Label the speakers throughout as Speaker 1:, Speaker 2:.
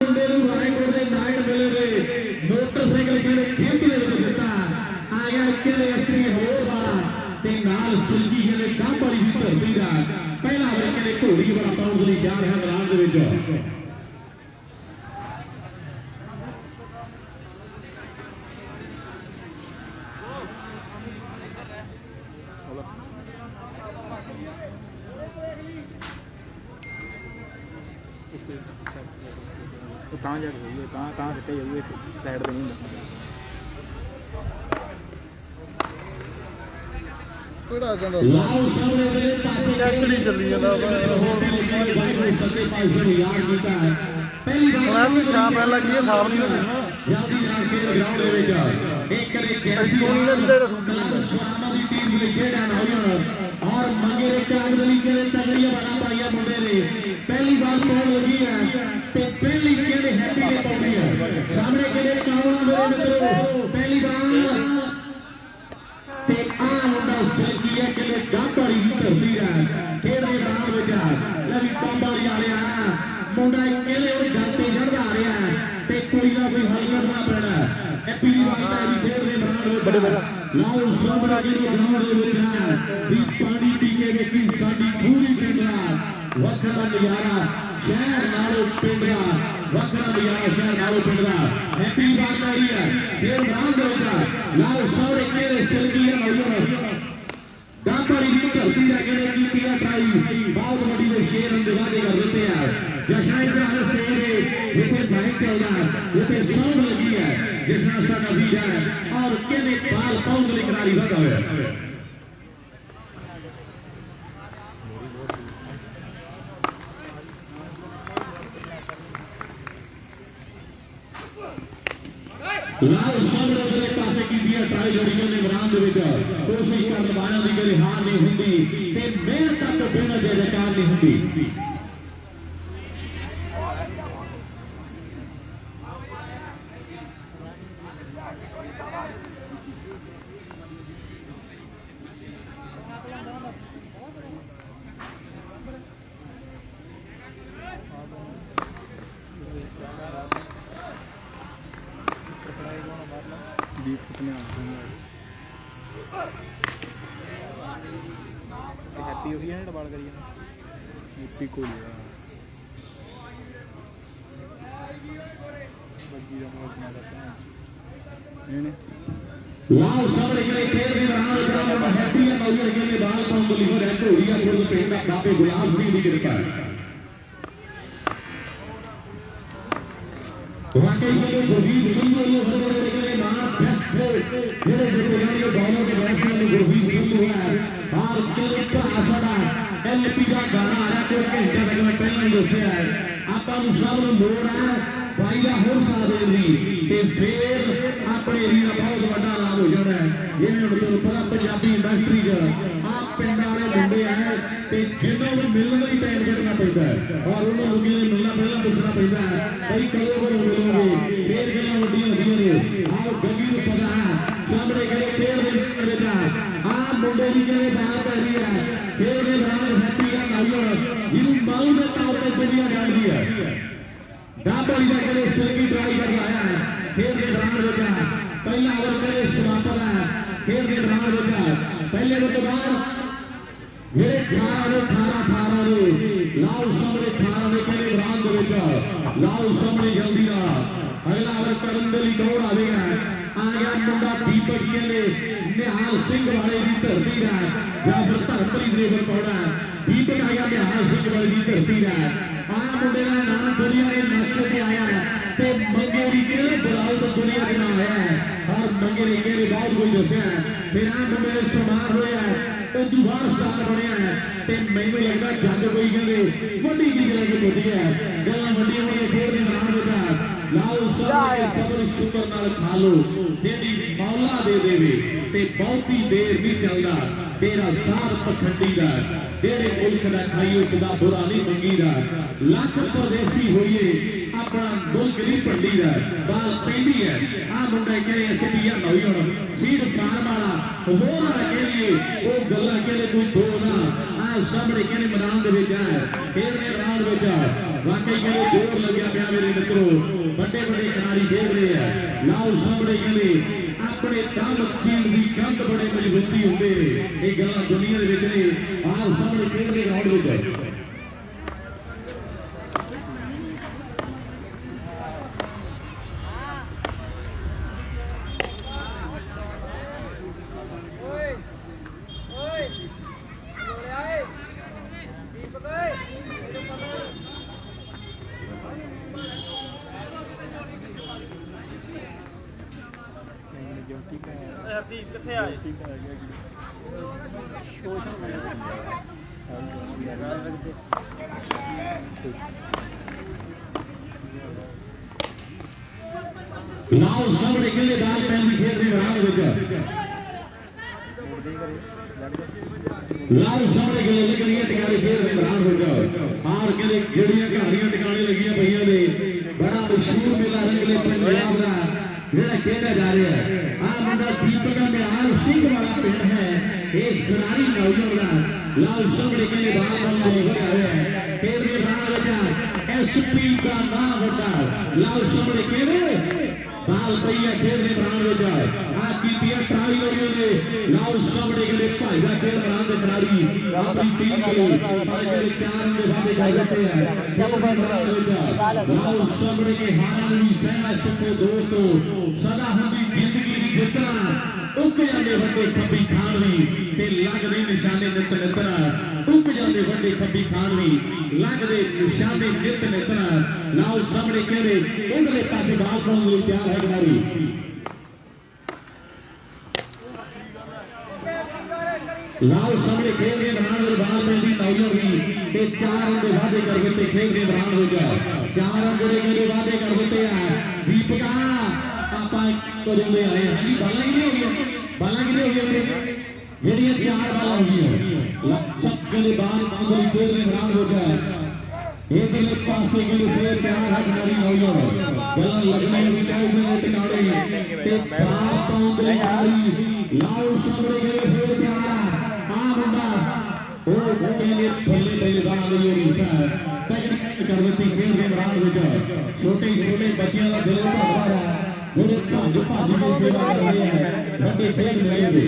Speaker 1: ਮੁੰਡੇ ਨੂੰ ਰਾਏਕੋਟ ਦੇ ਨਾਈਟ ਵੇਲੇ ਦੇ ਮੋਟਰਸਾਈਕਲ ਜਿਹੜੇ ਖੇਡ ਦੇ ਵਿੱਚ ਦਿੱਤਾ ਆ ਗਿਆ ਕਿਹੜੇ ਅਸਲੀ ਹੋਰ ਵਾਲਾ ਤੇ ਨਾਲ ਸੁਲਗੀ ਜਿਹੜੇ ਕੰਮ ਵਾਲੀ ਦੀ ਧਰਤੀ ਦਾ ਪਹਿਲਾ ਵੇ ਕਿਹੜੇ ਘੋੜੀ ਵਾਲਾ ਪਾਉਣ ਲਈ ਜਾ ਰਿਹਾ ਮੈਦਾਨ ਦੇ ਵਿੱਚ
Speaker 2: ਤਾਂ ਜਾ ਕੇ ਹੋਈ ਤਾਂ ਸਿੱਟੇ ਜਾਊਗੇ ਸਾਈਡ ਤੇ ਨਹੀਂ ਹੁੰਦਾ
Speaker 3: ਕਿਹੜਾ ਕਹਿੰਦਾ
Speaker 1: ਲਾਓ ਸਾਹਮਣੇ ਦੇ ਪਾਸੇ
Speaker 3: ਚੱਕੜੀ ਚੱਲੀ ਜਾਂਦਾ
Speaker 1: ਵਾਹਿਗੁਰੂ ਸੱਚੇ ਪਾਤਸ਼ਾਹ ਨੂੰ ਯਾਦ ਕੀਤਾ ਪਹਿਲੀ ਵਾਰ
Speaker 3: ਹੁਣ ਵੀ ਸ਼ਾਮ ਪਹਿਲਾਂ ਕੀ ਸਾਫ ਨਹੀਂ ਹੁੰਦੀ
Speaker 1: ਜਲਦੀ ਨਾਲ ਖੇਡ ਗਰਾਊਂਡ ਦੇ ਵਿੱਚ ਇੱਕ ਕਰੇ ਕੈਸੀ
Speaker 3: ਸੋਨੀ ਦਾ ਜਿਹੜਾ ਰਸੂਲ
Speaker 1: ਸੁਆਮਾ ਦੀ ਟੀਮ ਦੇ ਖੇਡਾਂ ਨਾ ਹੋਣ ਔਰ ਮੰਗੇ ਦੇ ਕਾਗਦਲੀ ਕਿਹੜੇ ਤਗੜੀਆਂ ਵਾਲਾ ਪਾਈਆ ਮੁੰਡੇ ਨੇ ਪਹਿਲੀ ਵਾਰ ਪਾਉਣ ਲੱਗੀ ਹੈ ਤੇ ਪਹਿਲੀ ਕਿਹੜੇ ਹੈਪੀ ਨੇ ਪਾਉਣੀ ਹੈ ਸਾਹਮਣੇ ਕਿਹੜੇ ਕਾਉਣਾ ਮੇਰੇ ਮਿੱਤਰੋ ਪਹਿਲੀ ਵਾਰ ਤੇ ਆ ਮੁੰਡਾ ਸੈਕੀ ਹੈ ਕਿਹੜੇ ਗਾਂਬਾੜੀ ਦੀ ਧਰਤੀ ਹੈ ਖੇਡਦੇ ਗਰਾਊਂਡ ਵਿੱਚ ਲੈ ਵੀ ਗਾਂਬਾੜੀ ਆ ਰਿਹਾ ਮੁੰਡਾ ਕਿਹੜੇ ਉਹ ਗਾਂਤੇ ਚੜਦਾ ਆ ਰਿਹਾ ਤੇ ਕੋਈ ਨਾ ਕੋਈ ਹੱਲ ਕਰਨਾ ਪੈਣਾ ਹੈਪੀ ਦੀ ਬਾਤ ਹੈ ਜੀ ਖੇਡਦੇ ਗਰਾਊਂਡ ਵਿੱਚ
Speaker 3: ਬੜੇ ਬੜਾ
Speaker 1: ਲਾਓ ਸਾਹਮਣੇ ਜਿਹੜੇ ਗਰਾਊਂਡ ਦੇ ਵਿੱਚ ਹੈ ਵੀ ਪਾਣੀ ਪੀ ਕੇ ਵੇਖੀ ਸਾਡੀ ਪੂਰੀ ਪਿੰਡਰਾ ਵੱਖਰਾ ਨਜ਼ਾਰਾ ਸ਼ਹਿਰ ਨਾਲੋਂ ਪਿੰਡਰਾ ਵੱਖਰਾ ਨਜ਼ਾਰਾ ਸ਼ਹਿਰ ਨਾਲੋਂ ਪਿੰਡਰਾ ਹੈਪੀ ਬਾਤ ਆ ਰਹੀ ਹੈ ਫੇਰ ਗਰਾਊਂਡ ਦੇ ਵਿੱਚ ਲਾਓ ਸਾਹਮਣੇ ਕਿਹੜੇ ਸਿਲਕੀ ਹੈ ਭਾਈਓ ਗਾਂਬਾੜੀ ਦੀ ਧਰਤੀ ਦਾ ਕਿਹੜੇ ਕੀਤੀ ਆ ਟਰਾਈ ਬਹੁਤ ਵੱਡੀ ਦੇ ਸ਼ੇਰ ਅੰਦੇਵਾਦੇ ਕਰ ਦਿੱਤੇ ਆ ਜਸ਼ਾਈ ਦੇ ਹਸਤੇ ਜਿੱਥੇ ਬਾਈਕ ਚੱਲਦਾ ਜਿੱਥੇ ਸੌਂਦ ਲੱਗੀ ਹੈ ਜਿਸ ਨਾਲ ਸਾਡਾ ਵੀਰ ਹੈ ਔਰ ਕਿਹਨੇ ਬਾਲ ਪਾਉਂਦੇ ਲਈ ਖਿਡਾਰੀ ਵਧਾ ਹੋਇਆ ਲਾਓ ਸਾਹਮਣੇ ਦੇ ਪਾਸੇ ਕੀਤੀ ਹੈ ਟਰਾਈ ਜਿਹੜੀ ਨੇ ਮੈਦਾਨ ਦੇ ਵਿੱਚ ਕੋਸ਼ਿਸ਼ ਕਰਨ ਵਾਲਿਆਂ ਦੀ ਕਦੇ ਹਾਰ ਨਹੀਂ ਹੁੰਦੀ ਤੇ ਮਿਹਰ ਤੱਕ ਬਿਨਾਂ ਜੈਕਾਰ ਨਹੀਂ ਹੁੰਦੀ
Speaker 2: ਦੀਪ ਕਿਤਨੇ ਤੇ ਹੈਪੀ ਹੋ ਗਈ ਹੈ ਡਬਾਲ ਕਰੀ ਜਾਂਦਾ ਹੈਪੀ ਕੋਲ ਬੱਗੀ ਦਾ ਮੋੜ ਨਾ ਕਰਤਾ ਇਹਨੇ
Speaker 1: ਲਾਓ ਸਾਹਮਣੇ ਜਿਹੜੇ ਖੇਡ ਦੇ ਨਾਲ ਜਿਹੜਾ ਹੈਪੀ ਹੈ ਮੌਜੂਦ ਕਹਿੰਦੇ ਬਾਲ ਪਾਉਣ ਲਈ ਹੋ ਰਿਹਾ ਢੋੜੀਆ ਕੋਲ ਪਿੰਡ ਦਾ ਬਾਬੇ ਗੁਲਾਬ ਸਿੰਘ ਦੀ ਕਿਰਪਾ ਵਾਕਈ ਜਿਹੜੇ ਗੁਰਜੀਤ ਸਿੰਘ ਨੂੰ ਹਰਦੇ ਜਿਹੜੇ ਨਾਮ ਜਿਹੜੇ ਜਿਹੜੇ ਬਾਲੋਂ ਦੇ ਬੈਠਣ ਨੂੰ ਗੁਰਜੀਤ ਸਿੰਘ ਹੋਇਆ ਔਰ ਤੇਰੇ ਭਰਾ ਸਾਡਾ ਐਲਪੀ ਦਾ ਗਾਣਾ ਆਇਆ ਕੋਈ ਘੰਟੇ ਤੱਕ ਮੈਂ ਪਹਿਲਾਂ ਹੀ ਦੱਸਿਆ ਆਪਾਂ ਨੂੰ ਸਭ ਨੂੰ ਲੋੜ ਹੈ ਭਾਈ ਦਾ ਹੋਰ ਸਾਥ ਦੇਣ ਦੀ ਤੇ ਫੇਰ ਆਪਣੇ ਏਰੀਆ ਦਾ ਬਹੁਤ ਵੱਡਾ ਲਾਭ ਹੋ ਜਾਣਾ ਜਿਵੇਂ ਹੁਣ ਤੁਹਾਨੂੰ ਪਤਾ ਪੰਜਾਬੀ ਇੰਡਸਟਰੀ 'ਚ ਆਹ ਪਿੰਡਾਂ ਵਾਲੇ ਮੁੰਡੇ ਆ ਤੇ ਜਿਹਨਾਂ ਨੂੰ ਮਿਲਣ ਲਈ ਟਾਈਮ ਕੱਢਣਾ ਪੈਂਦਾ ਔਰ ਉਹਨਾਂ ਨੂੰ ਕਿਹਨੇ ਮਿਲਣਾ ਪਹਿਲਾਂ ਪੁੱਛਣਾ ਪੈਂਦਾ ਕਈ ਕਦੋਂ ਮਿਲਣਗੇ ਫੇਰ ਗੱਲਾਂ ਵੱਡੀਆਂ ਹੁੰਦੀਆਂ ਨੇ ਆਹ ਗੱਗੀ ਨੂੰ ਪਤਾ ਸਾਹਮਣੇ ਕਿਹੜੇ ਖੇਡ ਦੇ ਵਿੱਚ ਆਹ ਮੁੰਡੇ ਦੀ ਜਿਹੜੇ ਬਾਹਰ ਪੈ ਰਹੀ ਹੈ ਖੇਡ ਦੇ ਨਾਲ ਹੈਪੀ ਆ ਲਾਈਓ ਜਿਹਨੂੰ ਮਾਊ ਦੇ ਤੌਰ ਤੇ ਦੁਨੀਆ ਜਾਣਦੀ ਹੈ ਗਾਂਬਾੜੀ ਦਾ ਕਿਹੜੇ ਸਿਲਕੀ ਟਰਾਈ ਕਰਦਾ ਆਇਆ ਖੇਡ ਦੇ ਦੌਰਾਨ ਵਿੱਚ ਪਹਿਲਾ ਓਵਰ ਕਿਹੜੇ ਸਮਾਪਤ ਹੈ ਖੇਡ ਦੇ ਦੌਰਾਨ ਵਿੱਚ ਪਹਿਲੇ ਓਵਰ ਤੋਂ ਬਾਅਦ ਜਿਹੜੇ 18 ਨੇ ਲਾਓ ਸਾਹਮਣੇ 18 ਦੇ ਕਿਹੜੇ ਦੌਰਾਨ ਦੇ ਵਿੱਚ ਲਾਓ ਸਾਹਮਣੇ ਜਲਦੀ ਨਾਲ ਅਗਲਾ ਓਵਰ ਕਰਨ ਦੇ ਲਈ ਦੌੜ ਆਵੇਗਾ ਆ ਗਿਆ ਮੁੰਡਾ ਦੀਪਕ ਕਹਿੰਦੇ ਨਿਹਾਲ ਸਿੰਘ ਵਾਲੇ ਦੀ ਧਰਤੀ ਦਾ ਜਾਂ ਫਿਰ ਧਰਮਪ੍ਰੀਤ ਦੇ ਉੱਪਰ ਪਾਉਣਾ ਦੀਪਕ ਆ ਗਿਆ ਨਿਹਾਲ ਸਿੰਘ ਵਾਲੇ ਦੀ ਧਰਤੀ ਦਾ ਆ ਮੁੰਡੇ ਦਾ ਨਾਮ ਦੁਨੀਆ ਦੇ ਨਕਸ਼ੇ ਤੇ ਆਇਆ ਤੇ ਮੰਗੇ ਦੀ ਕਿਹੜੇ ਬੁਲਾਓ ਤੋਂ ਦੁਨੀਆ ਦੇ ਨਾਮ ਆਇਆ ਔਰ ਮੰਗੇ ਨੇ ਕਿਹੜੇ ਬਹੁਤ ਕੋਈ ਦੱਸਿਆ ਫਿਰ ਆ ਮੁੰਡੇ ਦੇ ਸਮਾਰ ਹੋਇਆ ਉਹ ਦੁਬਾਰਾ ਸਟਾਰ ਬਣਿਆ ਤੇ ਮੈਨੂੰ ਲੱਗਦਾ ਜੱਗ ਕੋਈ ਕਹਿੰਦੇ ਵੱਡੀ ਚੀਜ਼ ਲੈ ਕੇ ਪੁੱਜੀ ਹੈ ਗੱਲਾਂ ਵੱਡੀਆਂ ਹੋਈਆਂ ਖੇਡ ਦੇ ਦੌਰਾਨ ਵਿੱਚ ਲਾਓ ਸਬਰ ਸ਼ੁਕਰ ਨਾਲ ਖਾ ਲੋ ਜਿਹੜੀ ਮੌਲਾ ਦੇ ਦੇਵੇ ਤੇ ਬਹੁਤੀ ਦੇਰ ਨਹੀਂ ਚੱਲਦਾ ਤੇਰਾ ਸਾਰ ਪਖੰਡੀ ਦਾ ਜਿਹੜੇ ਮੁਲਕ ਦਾ ਖਾਈਓ ਸਦਾ ਬੁਰਾ ਨਹੀਂ ਮੰਗੀਦਾ ਲੱਖ ਪਰਦੇਸੀ ਹੋਈਏ ਆਪਣਾ ਮੁਲਕ ਨਹੀਂ ਭੰਡੀ ਦਾ ਬਾਲ ਪੈਂਦੀ ਹੈ ਆ ਮੁੰਡੇ ਕਹੇ ਅਸੀਂ ਨੌਈ ਹੁਣ ਸੀਡ ਫਾਰਮ ਵਾਲਾ ਹੋਰ ਵਾਲਾ ਕਹੀਏ ਉਹ ਗੱਲਾਂ ਕਹਿੰਦੇ ਕੋਈ ਦੋ ਨਾ ਆ ਸਾਹਮਣੇ ਕਹਿੰਦੇ ਮੈਦਾਨ ਦੇ ਵਿੱਚ ਹੈ ਖੇਡਦੇ ਮੈਦਾਨ ਵਿੱਚ ਵਾਕਈ ਕਹਿੰਦੇ ਜੋਰ ਲੱਗਿਆ ਪਿਆ ਮੇਰੇ मित्रों बड़े बड़े खिलाड़ी खेल रहे हैं लाओ सामने कहते अपने दम चील की कंध बड़े मजबूती होंगे ये गल दुनिया के आओ सामने खेल रहे ग्राउंड में
Speaker 2: ਹਰਦੀਪ ਕਿੱਥੇ ਆਏ
Speaker 1: लाओ सामने के लिए बाल पहली खेल रही रहा लाओ सामने के लिए लेकिन ये टिकाने खेल रहे रहा होगा और के लिए जड़ियां कहानियां टिकाने लगी भैया ने बड़ा मशहूर मेला रंगले पंजाब का ਜਿਹੜਾ ਖੇਡਿਆ ਜਾ ਰਿਹਾ ਹੈ ਆ ਮੁੰਡਾ ਦੀਪਕ ਨਿਹਾਲ ਸਿੰਘ ਵਾਲਾ ਪਿੰਡ ਹੈ ਇਹ ਖਿਡਾਰੀ ਨੌਜਵਾਨ ਲਾਲ ਸਾਹਮਣੇ ਕਹਿੰਦੇ ਬਾਹਰ ਵੱਲ ਹੋ ਗਿਆ ਹੈ ਤੇਰੇ ਬਾਹਰ ਵੱਡਾ ਐਸਪੀ ਦਾ ਨਾਮ ਵੱਡਾ ਲਾਲ ਸਾਹਮਣੇ ਕਹਿੰਦੇ ਬਾਲ ਪਈਆ ਖੇਡਦੇ ਬਾਹਰ ਵੱਡਾ ਆ ਕੀਤੀਆਂ ਟਰਾਈ ਹੋਈ ਨੇ ਲਾਲ ਸਾਹਮਣੇ ਕਹਿੰਦੇ ਭਾਈ ਦਾ ਖੇਡ ਬਾਹਰ ਦੇ ਖਿਡਾਰੀ ਆਪਣੀ ਟੀਮ ਕੋਲ ਪਰ ਜਿਹੜੇ ਚਾਰ ਦੇ ਵਾਦੇ ਕਰ ਦਿੱਤੇ ਹੈ ਜਬ ਬਾਹਰ ਵੱਡਾ ਲਾਲ ਸਾਹਮਣੇ ਕੇ ਹਾਰਾਂ ਦੀ ਸਹਿਮਾ ਸਕੇ ਦੋਸਤੋ सदा हुंदी जिंदगी दी जितना उक जांदे वड्डे खब्बी खानवी ते लगदे निशाने नित नितना उक जांदे वड्डे खब्बी खानवी लगदे निशाने नित नितना नाओ सामने कहदे इंदले पासे बाल पाउण लई तैयार है खिडारी लाओ सामने खेल के मैदान में बाल में भी नौजवान भी ते 4 रन के वादे कर देते खेल के मैदान हो गया 4 रन जोड़े के वादे कर देते हैं दीपका कदों दे आए हाँ जी बाला कितने हो गया मेरे जेड़ियां 4 बाल हो गई छक्के के बाद कोई खेल में मैदान हो गया एक दिले पासे के लिए फिर प्यार है खिलाड़ी नौजवान गल लगने भी चाहिए टिकाने ते बाल पाउंड दे खिलाड़ी लाओ सामने के लिए फिर प्यार आ मुंडा ओ कहने पहले पहले बाल नहीं हो रही है तकनीक कर देती खेल के मैदान में छोटे छोटे बच्चों का दिल भरवा रहा ਜਿਹੜੇ ਭੱਜ ਭੱਜ ਕੇ ਸੇਵਾ ਕਰਦੇ ਆ ਵੱਡੇ ਖੇਡ ਮਿਲੇ ਦੇ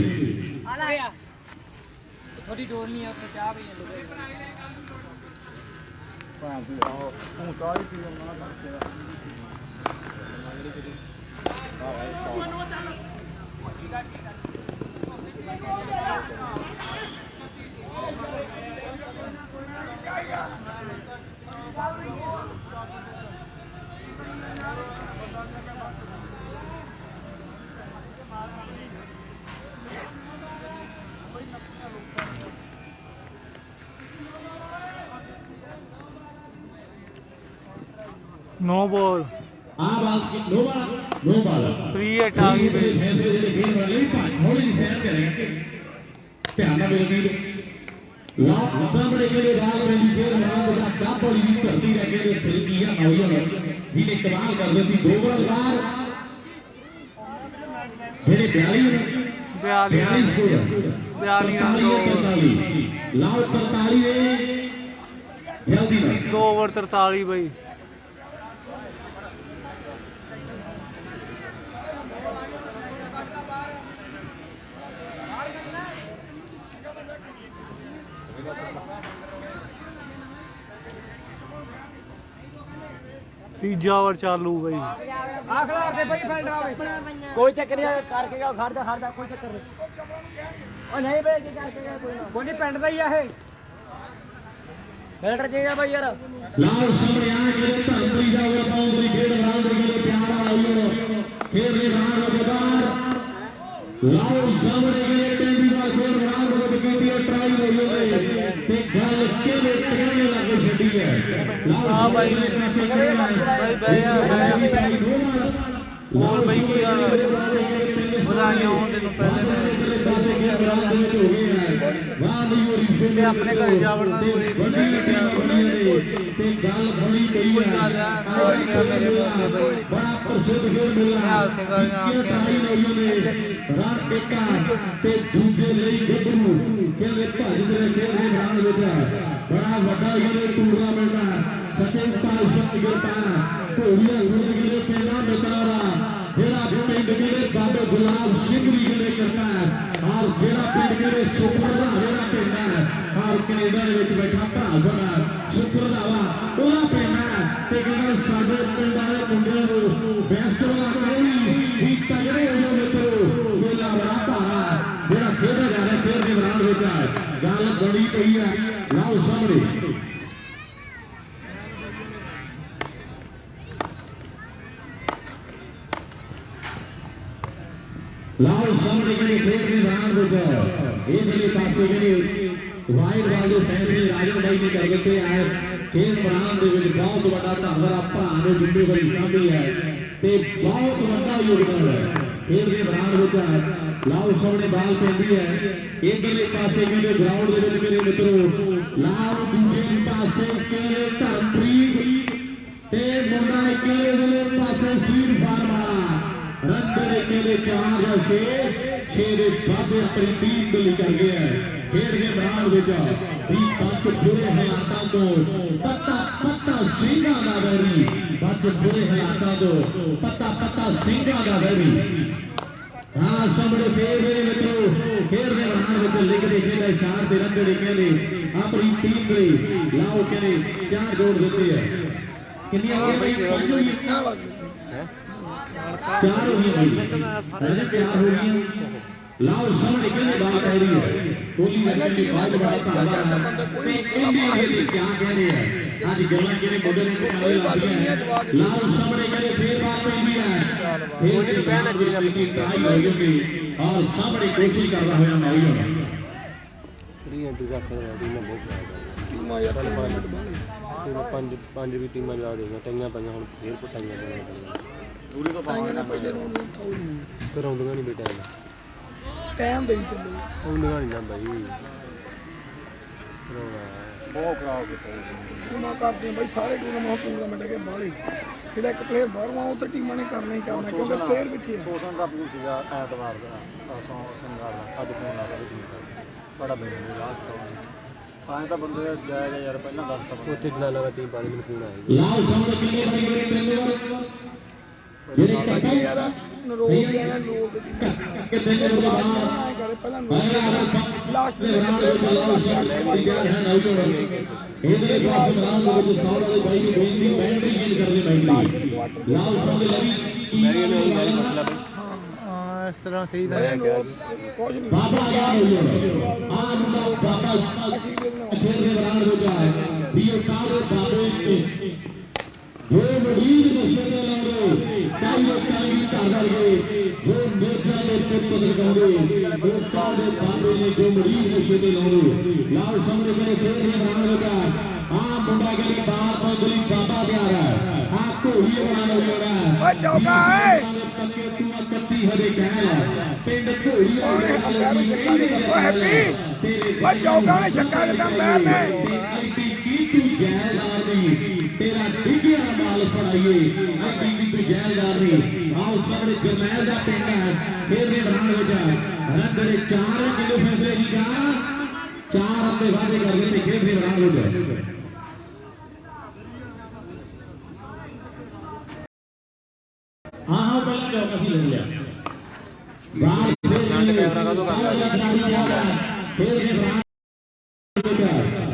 Speaker 4: ਥੋੜੀ ਡੋਰ ਨਹੀਂ ਆ ਉੱਤੇ ਚਾਹ ਵੀ ਲੋਗੇ
Speaker 2: ਤੂੰ ਚਾਹ ਹੀ ਪੀ ਨਾ no ball
Speaker 1: no ball
Speaker 2: free hit आ गई
Speaker 1: फैसले ਜਿਹੜੇ ਖੇਡ ਵਾਲੇ ਥੋੜੀ ਜਿਹੀ ਸੈਰ ਕਰੇ ਧਿਆਨ ਨਾਲ ਵੇਖੀ ਲਾ ਸਾਹਮਣੇ ਜਿਹੜੇ ਬਾਲ ਪੈਂਦੀ ਖੇਡ ਮੈਦਾਨ ਦਾ ਕੱਪ ਵਾਲੀ ਦੀ ਧਰਤੀ ਰਹਿ ਕੇ ਸਿਲਕੀ ਆ ਨੌਜਵਾਨ ਜਿਹਨੇ ਕਮਾਲ ਕਰ ਦਿੱਤੀ 2 ਓਵਰ ਬਾਅਦ ਜਿਹੜੇ 42 ਲਾਓ 43 ਨੇ ਜਲਦੀ ਨਾਲ
Speaker 2: 2 ओवर 43 भाई तीजा ओवर चालू भाई
Speaker 4: ਆਖਲਾਰ ਦੇ ਬਈ ਫੈਂਡ ਆਵੇ ਕੋਈ ਚੱਕਰ ਨਹੀਂ ਕਰਕੇ ਗਿਆ ਖੜਦਾ ਕੋਈ ਚੱਕਰ ਨਹੀਂ ਉਹ ਨਹੀਂ ਬਈ ਕੀ ਕਰਕੇ ਗਿਆ ਕੋਈ ਨਹੀਂ ਪਿੰਡ ਦਾ ਹੀ ਆ ਇਹ ਫਿਲਟਰ ਚਾਹੀਦਾ ਬਈ ਯਾਰ
Speaker 1: ਲਾਲ ਸਾਹਮਣੇ ਆ ਕੇ ਧਰਤੀ ਦਾ ਉਹ ਪਾਉਂਦੀ ਖੇਡ ਰਾਲ ਦੇ ਕੋਲ ਪਿਆਰ ਆਈ ਹੁਣ ਖੇਡ ਦੇ ਰਾਲ ਦੇ ਬਾਹਰ ਲਾਲ ਸਾਹਮਣੇ ਕੇ ਟੈਂਡੀ ਦਾ ਖੇਡ ਰਾਲ ਦੇ ਵਿੱਚ ਕੀਤੀ ਟਰਾਈ ਹੋਈ ਉਹਦੇ ਤੇ ਗੱਲ ਕਿਵੇਂ ਟਿਕਾਣੇ ਲੱਗ ਛੱਡੀ ਹੈ ਲਾਲ ਭਾਈ ਨੇ ਕਾਫੀ ਖੇਡਿਆ
Speaker 2: ਭਾਈ ਬਈ ਹੋਰ ਬਈ ਕੀ ਆ ਵਧਾਈਆਂ ਹੋਣ ਦੇ ਨੂੰ ਪਹਿਲੇ
Speaker 1: ਪਾਸੇ ਖੇਡ ਰਾਲ ਦੇ ਵਿੱਚ ਹੋ ਗਏ ਹੈ ਵਾਹ ਨਹੀਂ ਹੋ ਰਹੀ
Speaker 2: ਤੇ ਆਪਣੇ ਘਰ ਜਾ ਵੜਨਾ
Speaker 1: ਤੇ ਗੱਲ ਬਣੀ ਗਈ ਹੈ ਬੜਾ ਪ੍ਰਸਿੱਧ ਖੇਡ ਮਿਲਿਆ ਇਹ ਟਰਾਈ ਨਹੀਂ ਨੇ ਰਾਤ ਟੇਕਾ ਤੇ ਦੂਜੇ ਲਈ ਗੱਭਰੂ ਕਹਿੰਦੇ ਭੱਜ ਦੇ ਖੇਡ ਦੇ ਨਾਲ ਵਿੱਚ ਬੜਾ ਵੱਡਾ ਇਹ ਟੂਰਨਾਮੈਂਟ ਹੈ सचे पातशाह गिरता घोड़िया गुरगिले पिंडा मित्रारा जेड़ा पिंड गिरे बाबे गुलाब सिंह भी गिले करता है और जेड़ा पिंड गिरे सुखरदा जेड़ा पिंड है और कनेडा दे विच बैठा भरा साडा सुखरदा वा ओदा पिंड है ते कहंदा साडे पिंड वाले मुंडियां नूं बेस्ट वाला कही भी तगड़े हो जाओ मित्रो मेला बड़ा भारा जेड़ा खेडा जा रहा खेड दे मैदान विच गल बड़ी पई है लाओ सामने लाओ सामने के खेड के मैदान विच इधरले पासे जेहड़े वाइड बाल के फैसले राजन भाई ने कर दिते है खेड मैदान दे विच बहुत बड़ा धन्नवाद भरा ने जिम्मेवारी साभी है ते बहुत बड़ा योगदान है खेड के मैदान विच लाओ सामने बाल पैंदी है इधरले पासे के ग्राउंड दे विच मेरे मित्रों लाओ दूजे पासे के धर्मप्रीत ते मुंडा इकले पासे सीर फार्मा रंदे केले 4 या 6 दे बाबे अपनी टीम बली कर गया है खेड के मैदान विच भी पंच बुरे हालातां तो पत्ता ਸਿੰਘਾਂ ਦਾ वैरी पंच बुरे हालातां तो पत्ता ਸਿੰਘਾਂ ਦਾ वैरी हाँ सामने खेड दे मित्रों खेड के मैदान विच लिखदे खेडे 4 ते रंदे कहंदे अपनी टीम ले लाओ कहंदे 4 जोड़ दिते है कितनी हो गई 5 हो गई 4 हो गई भाई 4 हो गई लाओ सामने कहने बात आ रही है कोहली ने की बहुत बड़ा धावा है ते इंडिया के क्या कह रहे हैं आज गल्ला के मुद्दे ने आवे लग गया लाओ सामने कहने फिर बात पैंदी है कोहली ने कहना चाहिए अपनी ट्राई हो गई और सामने कोशिश करदा होया मारियो
Speaker 2: री एंट्री रख रहा टीम ने बहुत टीमां यार पंज भी टीमां जा रही टंगियां पईयां हुण फेर पटाइयां जाणीਆਂ ਪੂਰੀ ਤੋਂ ਪਾਵਾਂਗੇ ਨਾ ਪਹਿਲੇ ਫਿਰ ਆਉਂਦੀਆਂ ਨਹੀਂ ਬੇਟਾ ਟਾਈਮ ਦੇ ਚੱਲੋ ਆਉਂਦੀਆਂ ਨਹੀਂ ਜਾਂਦਾ ਜੀ ਬਹੁਤ ਖਰਾਬ ਕੀਤਾ ਉਹਨਾਂ ਕਰਦੇ ਬਾਈ ਸਾਰੇ ਟੂਰਨਾਮੈਂਟ ਕੇ ਬਾਹਰ ਹੀ ਜਿਹੜਾ ਇੱਕ ਪਲੇਅਰ ਬਾਹਰੋਂ ਉਹ ਤਾਂ ਟੀਮਾਂ ਨੇ ਕਰਨਾ ਹੀ ਕਰਨਾ ਕਿਉਂਕਿ ਪਲੇਅਰ ਪਿੱਛੇ ਸੋਸਨ ਦਾ ਪੂਲ ਸੀਗਾ ਐਤਵਾਰ ਦਾ ਸ਼ਨੀਵਾਰ ਦਾ ਅੱਜ ਫੋਨ ਆ ਰਿਹਾ ਸਾਡਾ ਬੰਦੇ ਲਾਸਟ ਆਏ ਤਾਂ ਬੰਦੇ ਜਾਇਆ ਯਾਰ ਪਹਿਲਾਂ ਦੱਸਤਾ ਉੱਥੇ ਜਲਾਲਾ ਟੀਮ ਬਾਰੇ ਮੈਨੂੰ ਫੋਨ ਆਇਆ
Speaker 1: ਲਾਓ ਸਾਹਮਣੇ ਕਿੰਨੇ ਬੜੇ ਪਿੰਡ ਜਿਹੜੇ ਕੱਟੇ ਯਾਰ ਨਰੋਲ ਗਿਆ ਲੋਕ ਕਿੰਨੇ ਦੇ ਬਾਹਰ ਕਰੇ ਪਹਿਲਾਂ ਲਾਸਟ ਦੇ ਰਾਉਂਡ ਵਿੱਚ ਲਾਓ ਤਿਆਰ ਹੈ ਨੌਜਵਾਨ ਇਹਦੇ ਬਾਅਦ ਮੈਦਾਨ ਦੇ ਵਿੱਚ ਸੌ ਵਾਲੇ ਬਾਈ ਨੂੰ ਬੇਨਤੀ ਬੈਟਰੀ ਚੇਂਜ ਕਰਦੇ ਬਾਈ ਲਾਓ ਸਾਹਮਣੇ ਲਵੀ
Speaker 2: ਮੈਰੀ ਨੇ ਉਹ ਗੱਲ ਮਸਲਾ ਬਈ ਇਸ ਤਰ੍ਹਾਂ ਸਹੀ ਦਾ ਹੈ ਕੁਝ ਨਹੀਂ
Speaker 1: ਬਾਬਾ ਆ ਆ ਮੁੰਡਾ ਬਾਬਾ ਖੇਡ ਦੇ ਮੈਦਾਨ ਵਿੱਚ ਆਇਆ ਵੀ ਉਹ ਸਾਰੇ ਬਾਬੇ जो मरीज नशे में लाओगे कई लोगों की घर गए जो नेता के पुत्र लगाओगे वो सारे बाबे ने जो मरीज नशे में लाओगे लाओ सामने के खेल रहे मैदान लगा आ मुंडा के लिए बाहर पहुंचली बाबा तैयार है आ घोड़ी बनाने लगा है चौका है पक्के तू कत्ती हरे कहल पिंड घोड़ी
Speaker 4: हैप्पी चौका ने छक्का के दम मैच में
Speaker 1: की तू जैलदार दी तेरा डिग्गिया माल फड़ाइए आई तू जैलदार दी आओ सामने जरनैल का पिंड है खेल के मैदान में रंगड़े 4 किलो फैसले की जा 4 अपने वादे कर देते खेल के मैदान में हाँ हाँ पहले चौका से ले लिया